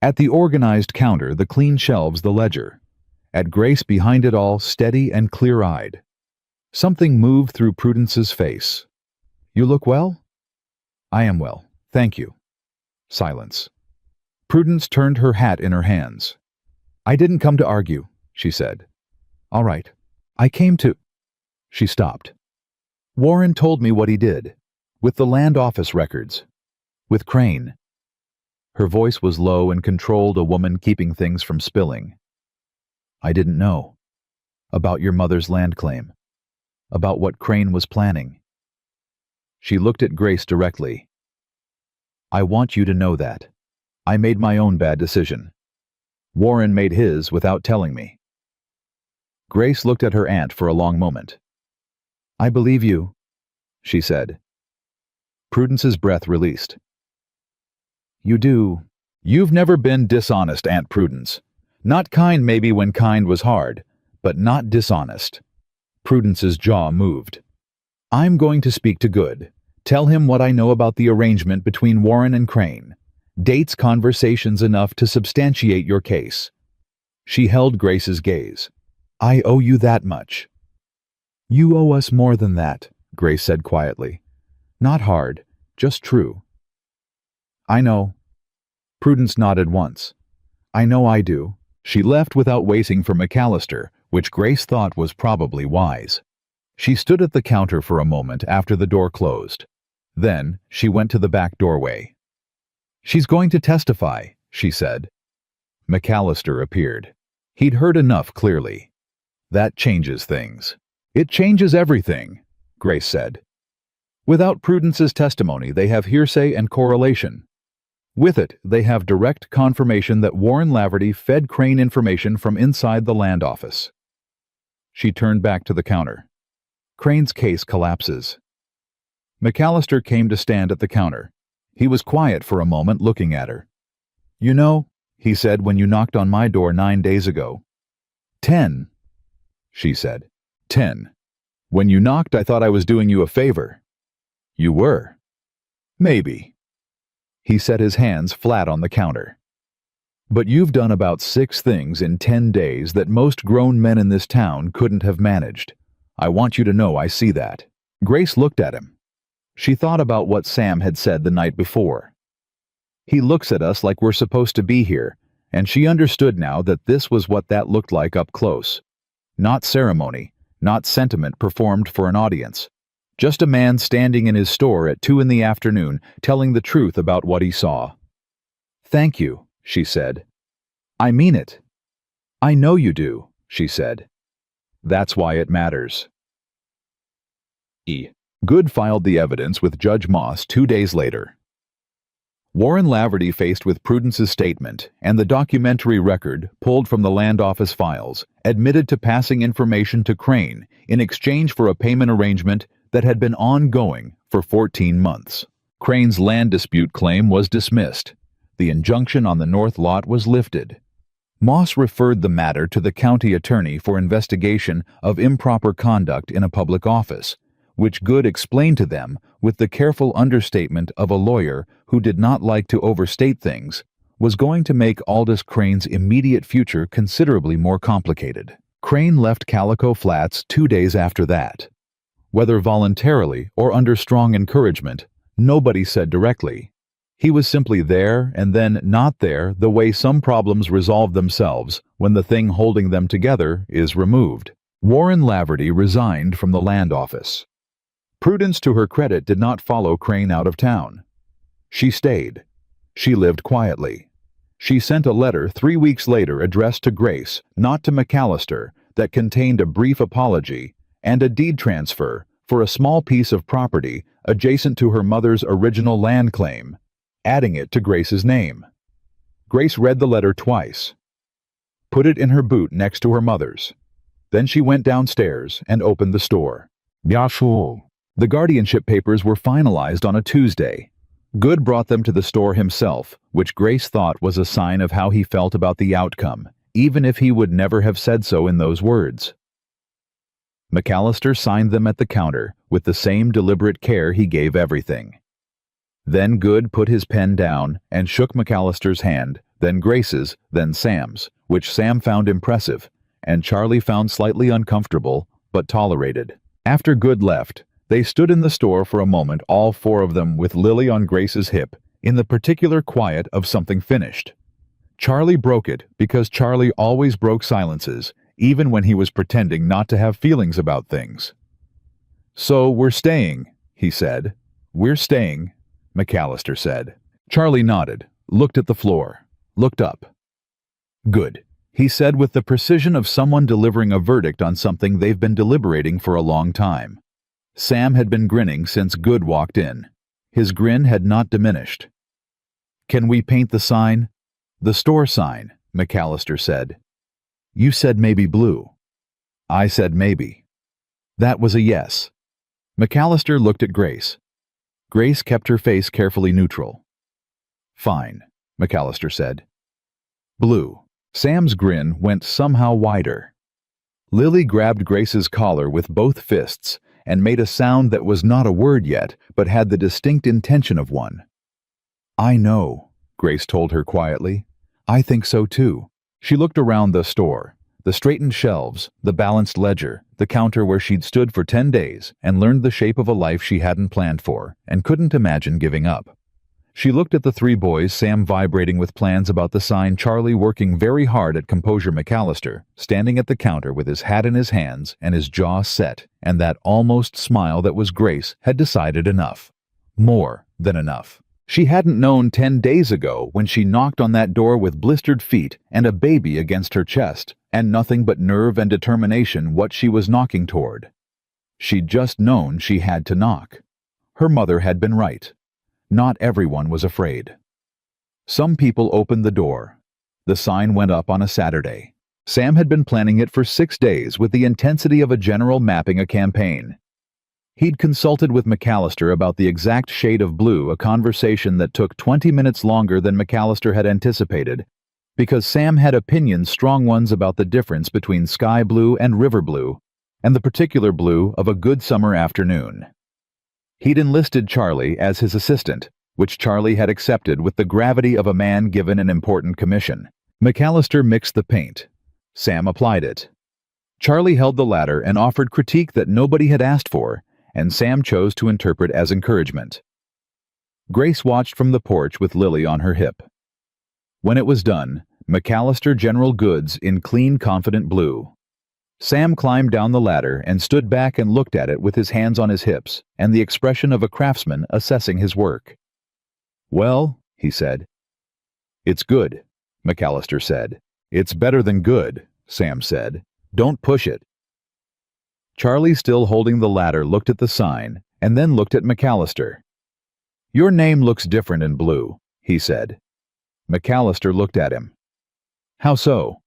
At the organized counter, the clean shelves, the ledger. At Grace behind it all, steady and clear-eyed. Something moved through Prudence's face. "You look well?" "I am well, thank you." Silence. Prudence turned her hat in her hands. I didn't come to argue, she said. All right. I came to... She stopped. Warren told me what he did. With the land office records. With Crane. Her voice was low and controlled, a woman keeping things from spilling. I didn't know. About your mother's land claim. About what Crane was planning. She looked at Grace directly. I want you to know that. I made my own bad decision. Warren made his without telling me. Grace looked at her aunt for a long moment. I believe you, she said. Prudence's breath released. You do. You've never been dishonest, Aunt Prudence. Not kind maybe when kind was hard, but not dishonest. Prudence's jaw moved. I'm going to speak to Good. Tell him what I know about the arrangement between Warren and Crane. Dates conversations enough to substantiate your case. She held Grace's gaze. I owe you that much. You owe us more than that, Grace said quietly. Not hard, just true. I know. Prudence nodded once. I know I do. She left without waiting for McAllister, which Grace thought was probably wise. She stood at the counter for a moment after the door closed. Then she went to the back doorway. She's going to testify, she said. McAllister appeared. He'd heard enough clearly. That changes things. It changes everything, Grace said. Without Prudence's testimony, they have hearsay and correlation. With it, they have direct confirmation that Warren Laverty fed Crane information from inside the land office. She turned back to the counter. Crane's case collapses. McAllister came to stand at the counter. He was quiet for a moment, looking at her. You know, he said when you knocked on my door 9 days ago. 10, she said. 10. When you knocked, I thought I was doing you a favor. You were. Maybe. He set his hands flat on the counter. But you've done about 6 things in 10 days that most grown men in this town couldn't have managed. I want you to know I see that. Grace looked at him. She thought about what Sam had said the night before. He looks at us like we're supposed to be here, and she understood now that this was what that looked like up close. Not ceremony, not sentiment performed for an audience. Just a man standing in his store at 2 PM telling the truth about what he saw. Thank you, she said. I mean it. I know you do, she said. That's why it matters. Good filed the evidence with Judge Moss 2 days later. Warren Laverty, faced with Prudence's statement and the documentary record pulled from the land office files, admitted to passing information to Crane in exchange for a payment arrangement that had been ongoing for 14 months. Crane's land dispute claim was dismissed. The injunction on the north lot was lifted. Moss referred the matter to the county attorney for investigation of improper conduct in a public office, which Good explained to them with the careful understatement of a lawyer who did not like to overstate things, was going to make Aldous Crane's immediate future considerably more complicated. Crane left Calico Flats 2 days after that. Whether voluntarily or under strong encouragement, nobody said directly. He was simply there and then not there, the way some problems resolve themselves when the thing holding them together is removed. Warren Laverty resigned from the land office. Prudence, to her credit, did not follow Crane out of town. She stayed. She lived quietly. She sent a letter 3 weeks later addressed to Grace, not to McAllister, that contained a brief apology and a deed transfer for a small piece of property adjacent to her mother's original land claim, adding it to Grace's name. Grace read the letter twice, put it in her boot next to her mother's. Then she went downstairs and opened the store. The guardianship papers were finalized on a Tuesday. Good brought them to the store himself, which Grace thought was a sign of how he felt about the outcome, even if he would never have said so in those words. McAllister signed them at the counter with the same deliberate care he gave everything. Then Good put his pen down and shook McAllister's hand, then Grace's, then Sam's, which Sam found impressive, and Charlie found slightly uncomfortable, but tolerated. After Good left, they stood in the store for a moment, all 4 of them with Lily on Grace's hip, in the particular quiet of something finished. Charlie broke it because Charlie always broke silences, even when he was pretending not to have feelings about things. "So we're staying," he said. "We're staying," McAllister said. Charlie nodded, looked at the floor, looked up. "Good," he said with the precision of someone delivering a verdict on something they've been deliberating for a long time. Sam had been grinning since Good walked in. His grin had not diminished. "Can we paint the sign?" "The store sign," McAllister said. "You said maybe blue." "I said maybe." That was a yes. McAllister looked at Grace. Grace kept her face carefully neutral. "Fine," McAllister said. "Blue." Sam's grin went somehow wider. Lily grabbed Grace's collar with both fists and made a sound that was not a word yet, but had the distinct intention of one. "I know," Grace told her quietly. "I think so too." She looked around the store, the straightened shelves, the balanced ledger, the counter where she'd stood for 10 days and learned the shape of a life she hadn't planned for and couldn't imagine giving up. She looked at the three boys, Sam vibrating with plans about the sign, Charlie working very hard at composure, McAllister standing at the counter with his hat in his hands and his jaw set, and that almost smile that was Grace had decided enough. More than enough. She hadn't known 10 days ago when she knocked on that door with blistered feet and a baby against her chest, and nothing but nerve and determination what she was knocking toward. She'd just known she had to knock. Her mother had been right. Not everyone was afraid. Some people opened the door. The sign went up on a Saturday. Sam had been planning it for 6 days with the intensity of a general mapping a campaign. He'd consulted with McAllister about the exact shade of blue, a conversation that took 20 minutes longer than McAllister had anticipated, because Sam had opinions, strong ones, about the difference between sky blue and river blue, and the particular blue of a good summer afternoon. He'd enlisted Charlie as his assistant, which Charlie had accepted with the gravity of a man given an important commission. McAllister mixed the paint. Sam applied it. Charlie held the ladder and offered critique that nobody had asked for, and Sam chose to interpret as encouragement. Grace watched from the porch with Lily on her hip. When it was done, McAllister General Goods in clean, confident blue. Sam climbed down the ladder and stood back and looked at it with his hands on his hips and the expression of a craftsman assessing his work. "Well," he said. "It's good," McAllister said. "It's better than good," Sam said. "Don't push it." Charlie, still holding the ladder, looked at the sign and then looked at McAllister. "Your name looks different in blue," he said. McAllister looked at him. "How so?"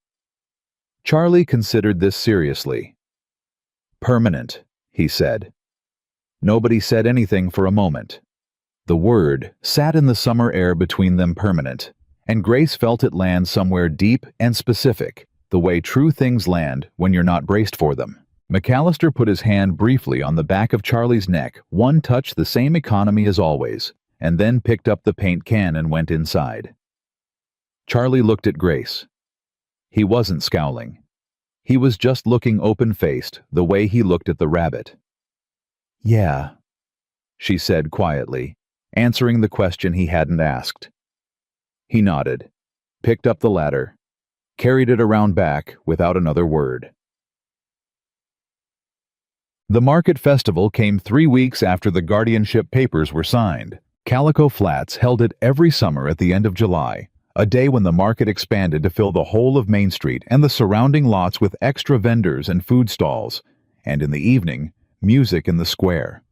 Charlie considered this seriously. "Permanent," he said. Nobody said anything for a moment. The word sat in the summer air between them, permanent, and Grace felt it land somewhere deep and specific, the way true things land when you're not braced for them. McAllister put his hand briefly on the back of Charlie's neck, one touch, the same economy as always, and then picked up the paint can and went inside. Charlie looked at Grace. He wasn't scowling. He was just looking open-faced, the way he looked at the rabbit. "Yeah," she said quietly, answering the question he hadn't asked. He nodded, picked up the ladder, carried it around back without another word. The market festival came 3 weeks after the guardianship papers were signed. Calico Flats held it every summer at the end of July, a day when the market expanded to fill the whole of Main Street and the surrounding lots with extra vendors and food stalls, and in the evening, music in the square.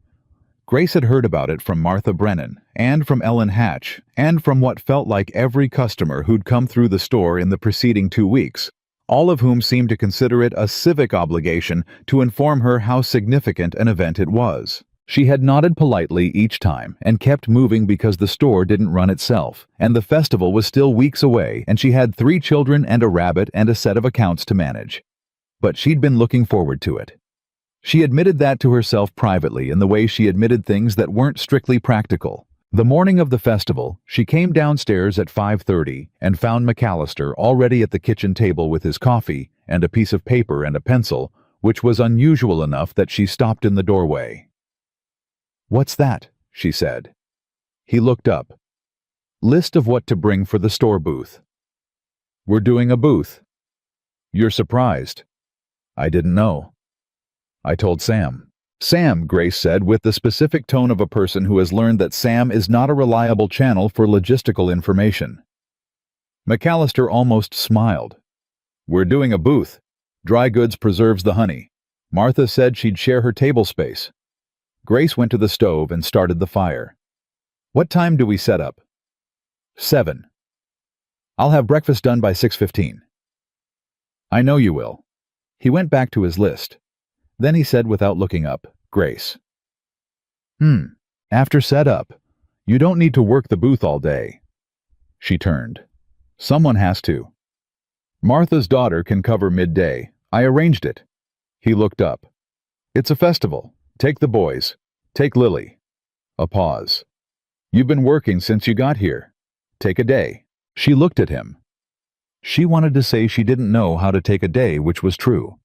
Grace had heard about it from Martha Brennan, and from Ellen Hatch, and from what felt like every customer who'd come through the store in the preceding 2 weeks, all of whom seemed to consider it a civic obligation to inform her how significant an event it was. She had nodded politely each time and kept moving because the store didn't run itself, and the festival was still weeks away, and she had 3 children and a rabbit and a set of accounts to manage. But she'd been looking forward to it. She admitted that to herself privately in the way she admitted things that weren't strictly practical. The morning of the festival, she came downstairs at 5:30 and found McAllister already at the kitchen table with his coffee and a piece of paper and a pencil, which was unusual enough that she stopped in the doorway. "What's that?" she said. He looked up. "List of what to bring for the store booth." We're doing a booth. You're surprised. I didn't know. I told Sam. Sam, Grace said with the specific tone of a person who has learned that Sam is not a reliable channel for logistical information. McAllister almost smiled. We're doing a booth. Dry goods preserves the honey. Martha said she'd share her table space. Grace went to the stove and started the fire. What time do we set up? 7. I'll have breakfast done by 6:15. I know you will. He went back to his list. Then he said without looking up, Grace. After setup, you don't need to work the booth all day. She turned. Someone has to. Martha's daughter can cover midday. I arranged it. He looked up. It's a festival. Take the boys. Take Lily. A pause. You've been working since you got here. Take a day. She looked at him. She wanted to say she didn't know how to take a day, which was true.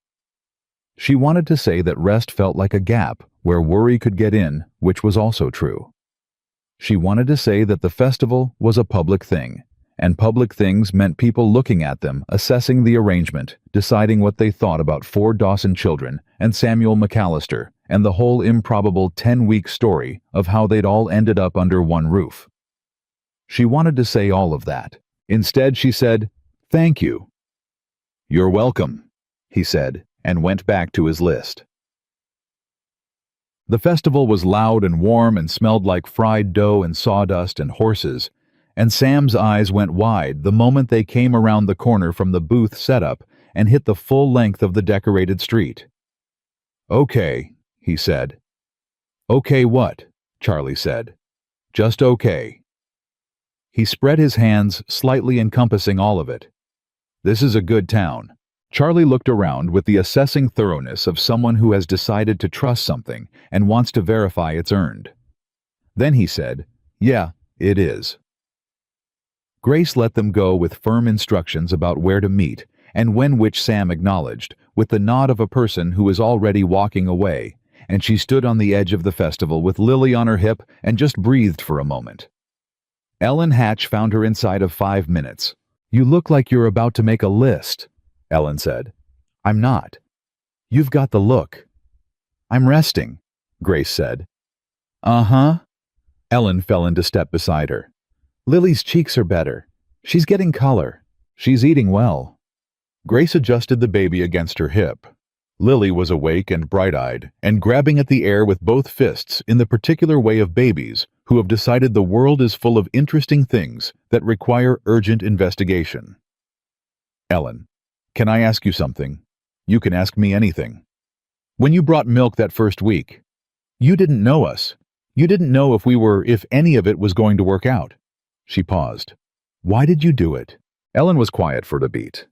She wanted to say that rest felt like a gap where worry could get in, which was also true. She wanted to say that the festival was a public thing, and public things meant people looking at them, assessing the arrangement, deciding what they thought about 4 Dawson children and Samuel McAllister, and the whole improbable 10-week story of how they'd all ended up under one roof. She wanted to say all of that. Instead, she said, "Thank you." "You're welcome," he said, and went back to his list. The festival was loud and warm and smelled like fried dough and sawdust and horses, and Sam's eyes went wide the moment they came around the corner from the booth setup and hit the full length of the decorated street. "Okay," he said. "Okay what?" Charlie said. "Just okay." He spread his hands, slightly encompassing all of it. "This is a good town." Charlie looked around with the assessing thoroughness of someone who has decided to trust something and wants to verify it's earned. Then he said, "Yeah, it is." Grace let them go with firm instructions about where to meet and when, which Sam acknowledged, with the nod of a person who is already walking away, and she stood on the edge of the festival with Lily on her hip and just breathed for a moment. Ellen Hatch found her inside of 5 minutes. "You look like you're about to make a list," Ellen said. "I'm not." "You've got the look." "I'm resting," Grace said. "Uh-huh." Ellen fell into step beside her. "Lily's cheeks are better. She's getting color. She's eating well." Grace adjusted the baby against her hip. Lily was awake and bright-eyed and grabbing at the air with both fists in the particular way of babies who have decided the world is full of interesting things that require urgent investigation. "Ellen, can I ask you something? You can ask me anything. When you brought milk that first week, you didn't know us. You didn't know if any of it was going to work out." She paused. "Why did you do it?" Ellen was quiet for a beat.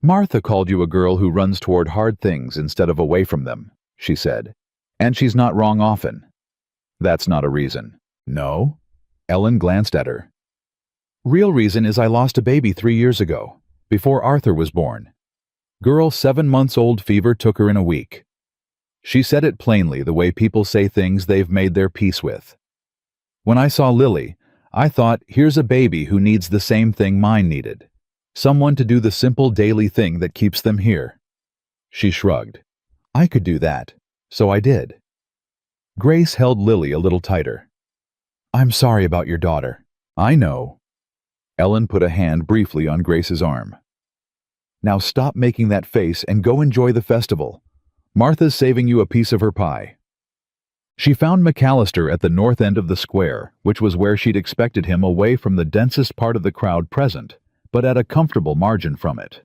"Martha called you a girl who runs toward hard things instead of away from them," she said. "And she's not wrong often." "That's not a reason." "No?" Ellen glanced at her. "Real reason is I lost a baby 3 years ago, before Arthur was born. Girl 7 months old fever took her in a week." She said it plainly, the way people say things they've made their peace with. "When I saw Lily, I thought, here's a baby who needs the same thing mine needed. Someone to do the simple daily thing that keeps them here." She shrugged. "I could do that, so I did." Grace held Lily a little tighter. "I'm sorry about your daughter." "I know." Ellen put a hand briefly on Grace's arm. "Now stop making that face and go enjoy the festival. Martha's saving you a piece of her pie." She found McAllister at the north end of the square, which was where she'd expected him, away from the densest part of the crowd present, but at a comfortable margin from it.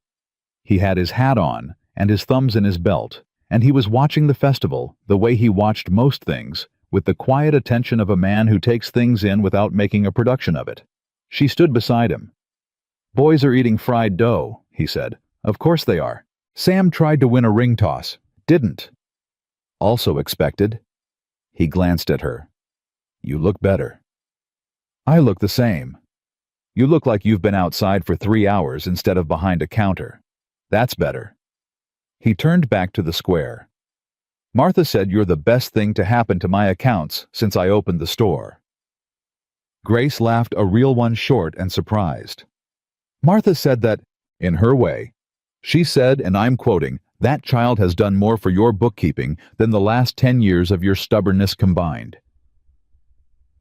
He had his hat on and his thumbs in his belt, and he was watching the festival the way he watched most things, with the quiet attention of a man who takes things in without making a production of it. She stood beside him. "Boys are eating fried dough," he said. "Of course they are. Sam tried to win a ring toss. Didn't." "Also expected." He glanced at her. "You look better." "I look the same." "You look like you've been outside for 3 hours instead of behind a counter. That's better." He turned back to the square. "Martha said you're the best thing to happen to my accounts since I opened the store." Grace laughed, a real one, short and surprised. "Martha said that In her way, she said, and I'm quoting, "That child has done more for your bookkeeping than the last 10 years of your stubbornness combined."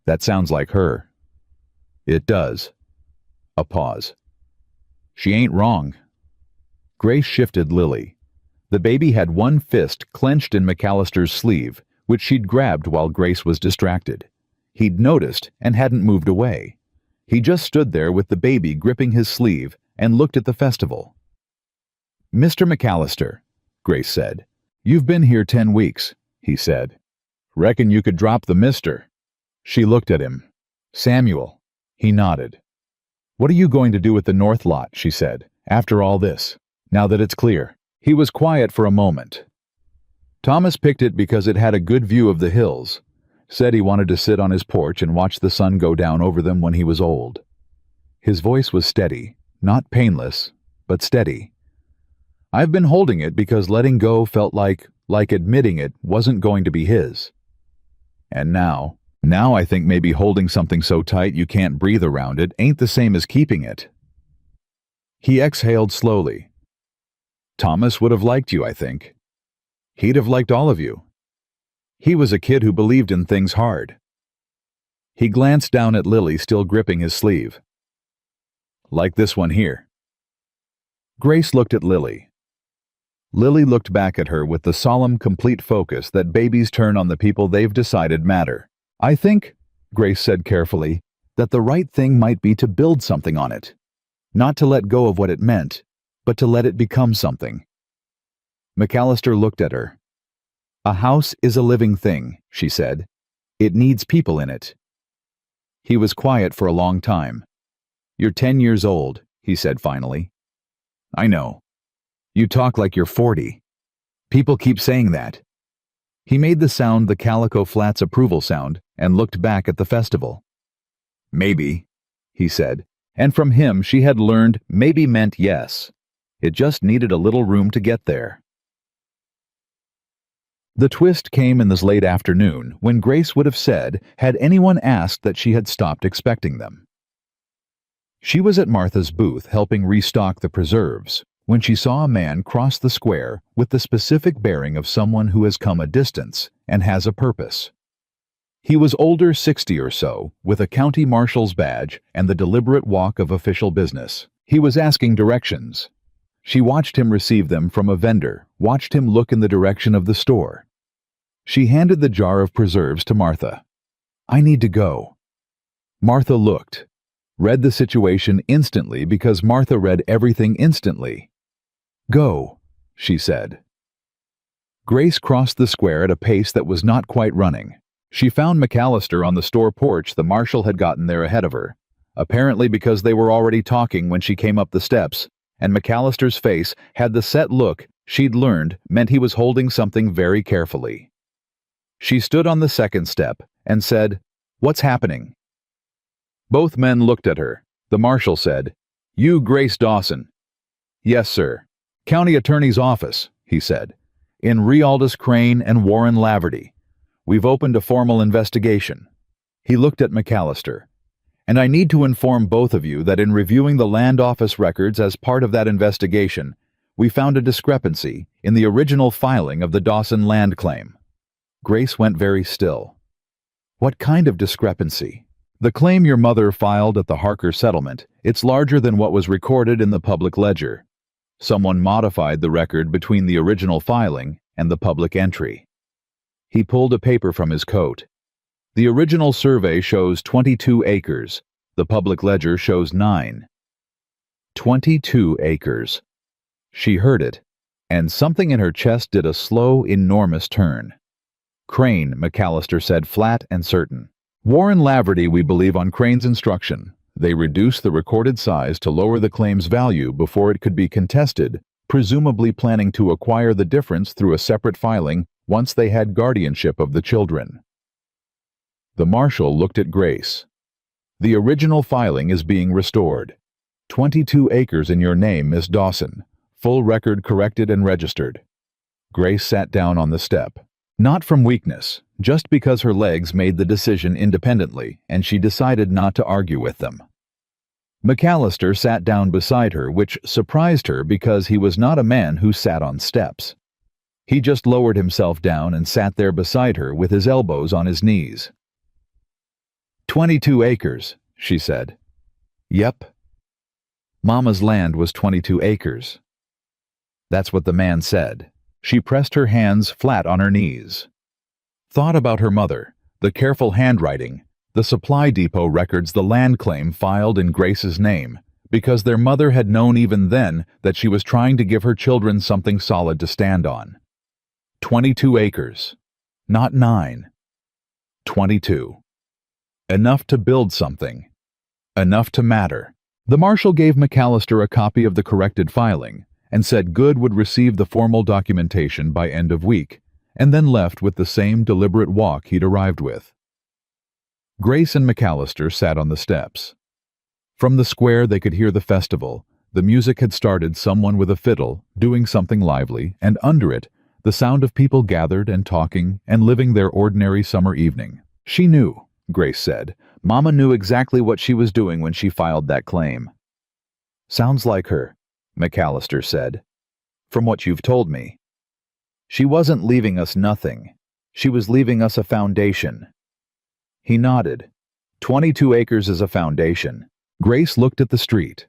That sounds like her. It does. A pause. She ain't wrong. Grace shifted Lily. The baby had one fist clenched in McAllister's sleeve, which she'd grabbed while Grace was distracted. He'd noticed and hadn't moved away. He just stood there with the baby gripping his sleeve and looked at the festival. "Mr. McAllister," Grace said. "You've been here 10 weeks, he said. "Reckon you could drop the mister." She looked at him. "Samuel." He nodded. "What are you going to do with the north lot?" she said, "after all this, now that it's clear?" He was quiet for a moment. "Thomas picked it because it had a good view of the hills. Said he wanted to sit on his porch and watch the sun go down over them when he was old." His voice was steady, not painless, but steady. "I've been holding it because letting go felt like admitting it wasn't going to be his. And now I think maybe holding something so tight you can't breathe around it ain't the same as keeping it." He exhaled slowly. "Thomas would have liked you, I think. He'd have liked all of you. He was a kid who believed in things hard." He glanced down at Lily, still gripping his sleeve. "Like this one here." Grace looked at Lily. Lily looked back at her with the solemn, complete focus that babies turn on the people they've decided matter. "I think," Grace said carefully, "that the right thing might be to build something on it. Not to let go of what it meant, but to let it become something." McAllister looked at her. "A house is a living thing," she said. "It needs people in it." He was quiet for a long time. "You're 10 years old," he said finally. "I know. You talk like you're 40. People keep saying that." He made the sound the Calico Flats approval sound and looked back at the festival. "Maybe," he said, and from him she had learned maybe meant yes. It just needed a little room to get there. The twist came in this late afternoon when Grace would have said, had anyone asked, that she had stopped expecting them. She was at Martha's booth helping restock the preserves when she saw a man cross the square with the specific bearing of someone who has come a distance and has a purpose. He was older, 60 or so, with a county marshal's badge and the deliberate walk of official business. He was asking directions. She watched him receive them from a vendor, watched him look in the direction of the store. She handed the jar of preserves to Martha. "I need to go." Martha looked, read the situation instantly because Martha read everything instantly. "Go," she said. Grace crossed the square at a pace that was not quite running. She found McAllister on the store porch. The marshal had gotten there ahead of her, apparently because they were already talking when she came up the steps, and McAllister's face had the set look she'd learned meant he was holding something very carefully. She stood on the second step and said, "What's happening?" Both men looked at her. The marshal said, "You Grace Dawson?" "Yes, sir." "County Attorney's Office," he said. "In Rialdus Crane and Warren Laverty. We've opened a formal investigation." He looked at McAllister. "And I need to inform both of you that in reviewing the land office records as part of that investigation, we found a discrepancy in the original filing of the Dawson land claim." Grace went very still. "What kind of discrepancy?" "The claim your mother filed at the Harker settlement, it's larger than what was recorded in the public ledger. Someone modified the record between the original filing and the public entry." He pulled a paper from his coat. "The original survey shows 22 acres. The public ledger shows 9. 22 acres. She heard it, and something in her chest did a slow, enormous turn. "Crane," McAllister said, flat and certain. "Warren Laverty, we believe, on Crane's instruction. They reduced the recorded size to lower the claim's value before it could be contested, presumably planning to acquire the difference through a separate filing once they had guardianship of the children." The marshal looked at Grace. "The original filing is being restored. 22 acres in your name, Miss Dawson. Full record corrected and registered." Grace sat down on the step. Not from weakness, just because her legs made the decision independently and she decided not to argue with them. McAllister sat down beside her, which surprised her because he was not a man who sat on steps. He just lowered himself down and sat there beside her with his elbows on his knees. 22 acres, she said. Yep. Mama's land was 22 acres. That's what the man said. She pressed her hands flat on her knees. Thought about her mother, the careful handwriting, the supply depot records, the land claim filed in Grace's name, because their mother had known even then that she was trying to give her children something solid to stand on. 22 acres. Not 9. 22. Enough to build something. Enough to matter. The marshal gave McAllister a copy of the corrected filing and said Good would receive the formal documentation by end of week, and then left with the same deliberate walk he'd arrived with. Grace and McAllister sat on the steps. From the square they could hear the festival. The music had started, someone with a fiddle, doing something lively, and under it, the sound of people gathered and talking and living their ordinary summer evening. She knew, Grace said. Mama knew exactly what she was doing when she filed that claim. Sounds like her, McAllister said. From what you've told me. She wasn't leaving us nothing. She was leaving us a foundation. He nodded. 22 acres is a foundation. Grace looked at the street.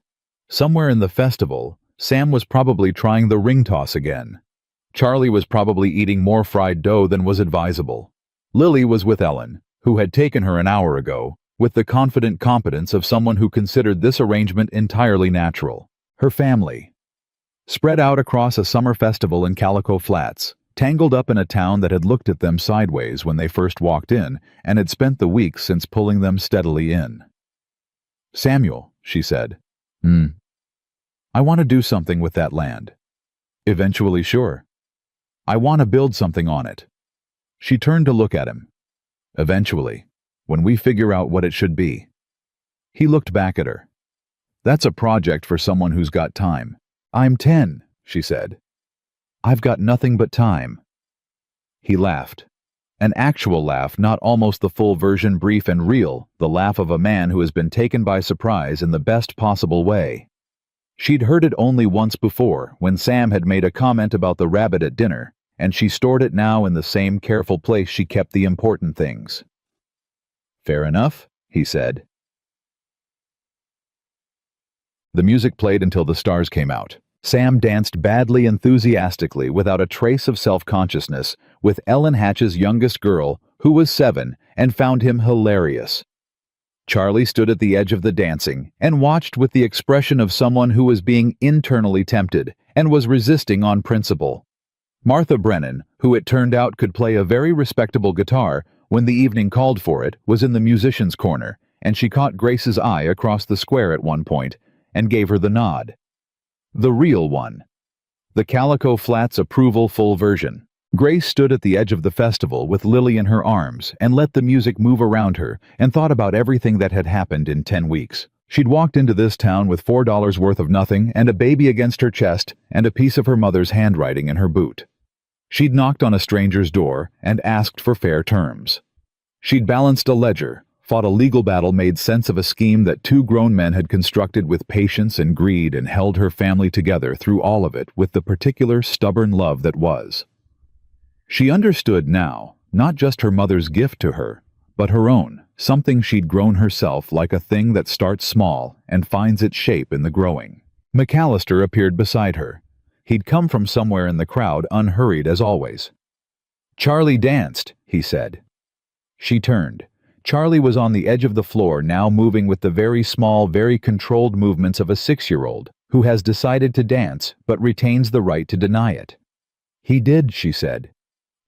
Somewhere in the festival, Sam was probably trying the ring toss again. Charlie was probably eating more fried dough than was advisable. Lily was with Ellen, who had taken her an hour ago, with the confident competence of someone who considered this arrangement entirely natural. Her family. Spread out across a summer festival in Calico Flats, tangled up in a town that had looked at them sideways when they first walked in and had spent the weeks since pulling them steadily in. Samuel, she said. I want to do something with that land. Eventually, sure. I want to build something on it. She turned to look at him. Eventually, when we figure out what it should be. He looked back at her. That's a project for someone who's got time. I'm 10, she said. I've got nothing but time. He laughed. An actual laugh, not almost the full version, brief and real, the laugh of a man who has been taken by surprise in the best possible way. She'd heard it only once before, when Sam had made a comment about the rabbit at dinner, and she stored it now in the same careful place she kept the important things. Fair enough, he said. The music played until the stars came out. Sam danced badly, enthusiastically, without a trace of self-consciousness, with Ellen Hatch's youngest girl, who was 7, and found him hilarious. Charlie stood at the edge of the dancing and watched with the expression of someone who was being internally tempted and was resisting on principle. Martha Brennan, who it turned out could play a very respectable guitar when the evening called for it, was in the musician's corner, and she caught Grace's eye across the square at one point and gave her the nod. The real one. The Calico Flats approval full version. Grace stood at the edge of the festival with Lily in her arms and let the music move around her and thought about everything that had happened in 10 weeks. She'd walked into this town with $4 worth of nothing and a baby against her chest and a piece of her mother's handwriting in her boot. She'd knocked on a stranger's door and asked for fair terms. She'd balanced a ledger, fought a legal battle, made sense of a scheme that 2 grown men had constructed with patience and greed, and held her family together through all of it with the particular stubborn love that was. She understood now, not just her mother's gift to her, but her own, something she'd grown herself, like a thing that starts small and finds its shape in the growing. McAllister appeared beside her. He'd come from somewhere in the crowd, unhurried as always. Charlie danced, he said. She turned. Charlie was on the edge of the floor, now moving with the very small, very controlled movements of a 6-year-old who has decided to dance but retains the right to deny it. He did, she said.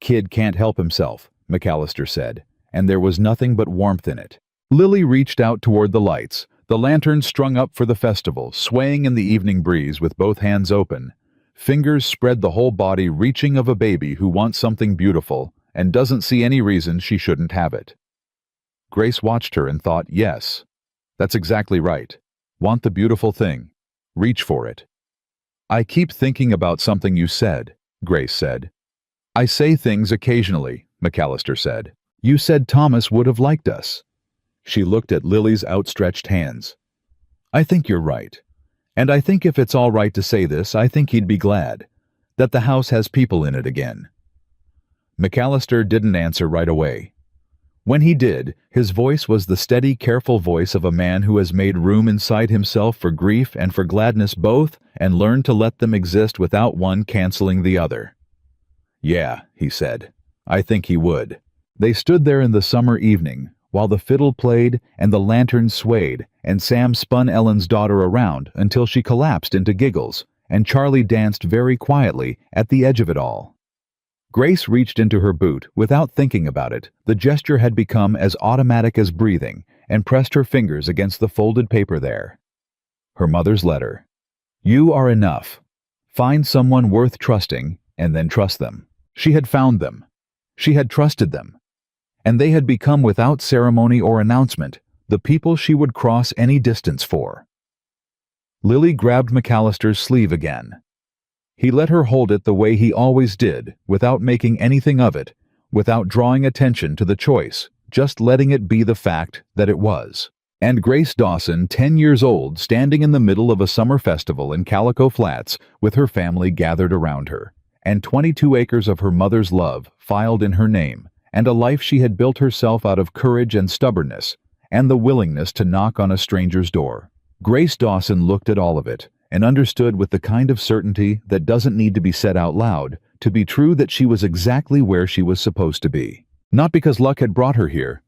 Kid can't help himself, McAllister said, and there was nothing but warmth in it. Lily reached out toward the lights, the lantern strung up for the festival, swaying in the evening breeze with both hands open. Fingers spread, the whole body reaching of a baby who wants something beautiful and doesn't see any reason she shouldn't have it. Grace watched her and thought, yes, that's exactly right. Want the beautiful thing. Reach for it. I keep thinking about something you said, Grace said. I say things occasionally, McAllister said. You said Thomas would have liked us. She looked at Lily's outstretched hands. I think you're right. And I think if it's all right to say this, I think he'd be glad that the house has people in it again." McAllister didn't answer right away. When he did, his voice was the steady, careful voice of a man who has made room inside himself for grief and for gladness both and learned to let them exist without one canceling the other. "Yeah," he said. "I think he would." They stood there in the summer evening, while the fiddle played and the lanterns swayed, and Sam spun Ellen's daughter around until she collapsed into giggles, and Charlie danced very quietly at the edge of it all. Grace reached into her boot without thinking about it. The gesture had become as automatic as breathing, and pressed her fingers against the folded paper there. Her mother's letter. "You are enough. Find someone worth trusting, and then trust them." She had found them. She had trusted them. And they had become, without ceremony or announcement, the people she would cross any distance for. Lily grabbed McAllister's sleeve again. He let her hold it the way he always did, without making anything of it, without drawing attention to the choice, just letting it be the fact that it was. And Grace Dawson, 10 years old, standing in the middle of a summer festival in Calico Flats with her family gathered around her, and 22 acres of her mother's love filed in her name, and a life she had built herself out of courage and stubbornness, and the willingness to knock on a stranger's door. Grace Dawson looked at all of it, and understood with the kind of certainty that doesn't need to be said out loud to be true that she was exactly where she was supposed to be. Not because luck had brought her here,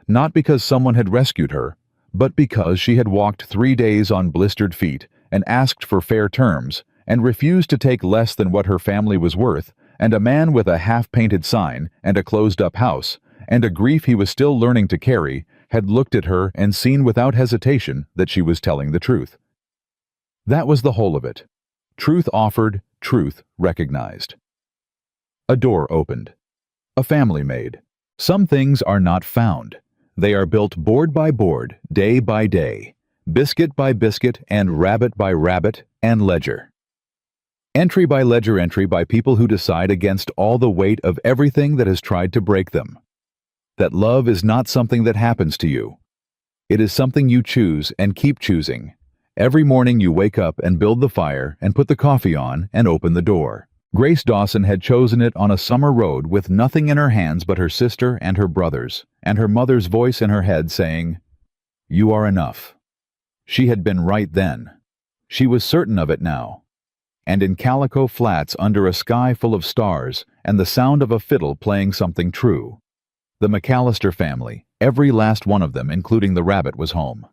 not because someone had rescued her, but because she had walked 3 days on blistered feet and asked for fair terms and refused to take less than what her family was worth, and a man with a half-painted sign and a closed-up house and a grief he was still learning to carry had looked at her and seen without hesitation that she was telling the truth. That was the whole of it. Truth offered, truth recognized. A door opened. A family made. Some things are not found. They are built board by board, day by day, biscuit by biscuit, and rabbit by rabbit, and ledger. Entry by ledger entry by people who decide against all the weight of everything that has tried to break them. That love is not something that happens to you. It is something you choose and keep choosing. Every morning you wake up and build the fire and put the coffee on and open the door. Grace Dawson had chosen it on a summer road with nothing in her hands but her sister and her brothers, and her mother's voice in her head saying, "You are enough." She had been right then. She was certain of it now. And in Calico Flats, under a sky full of stars and the sound of a fiddle playing something true, the McAllister family, every last one of them, including the rabbit, was home.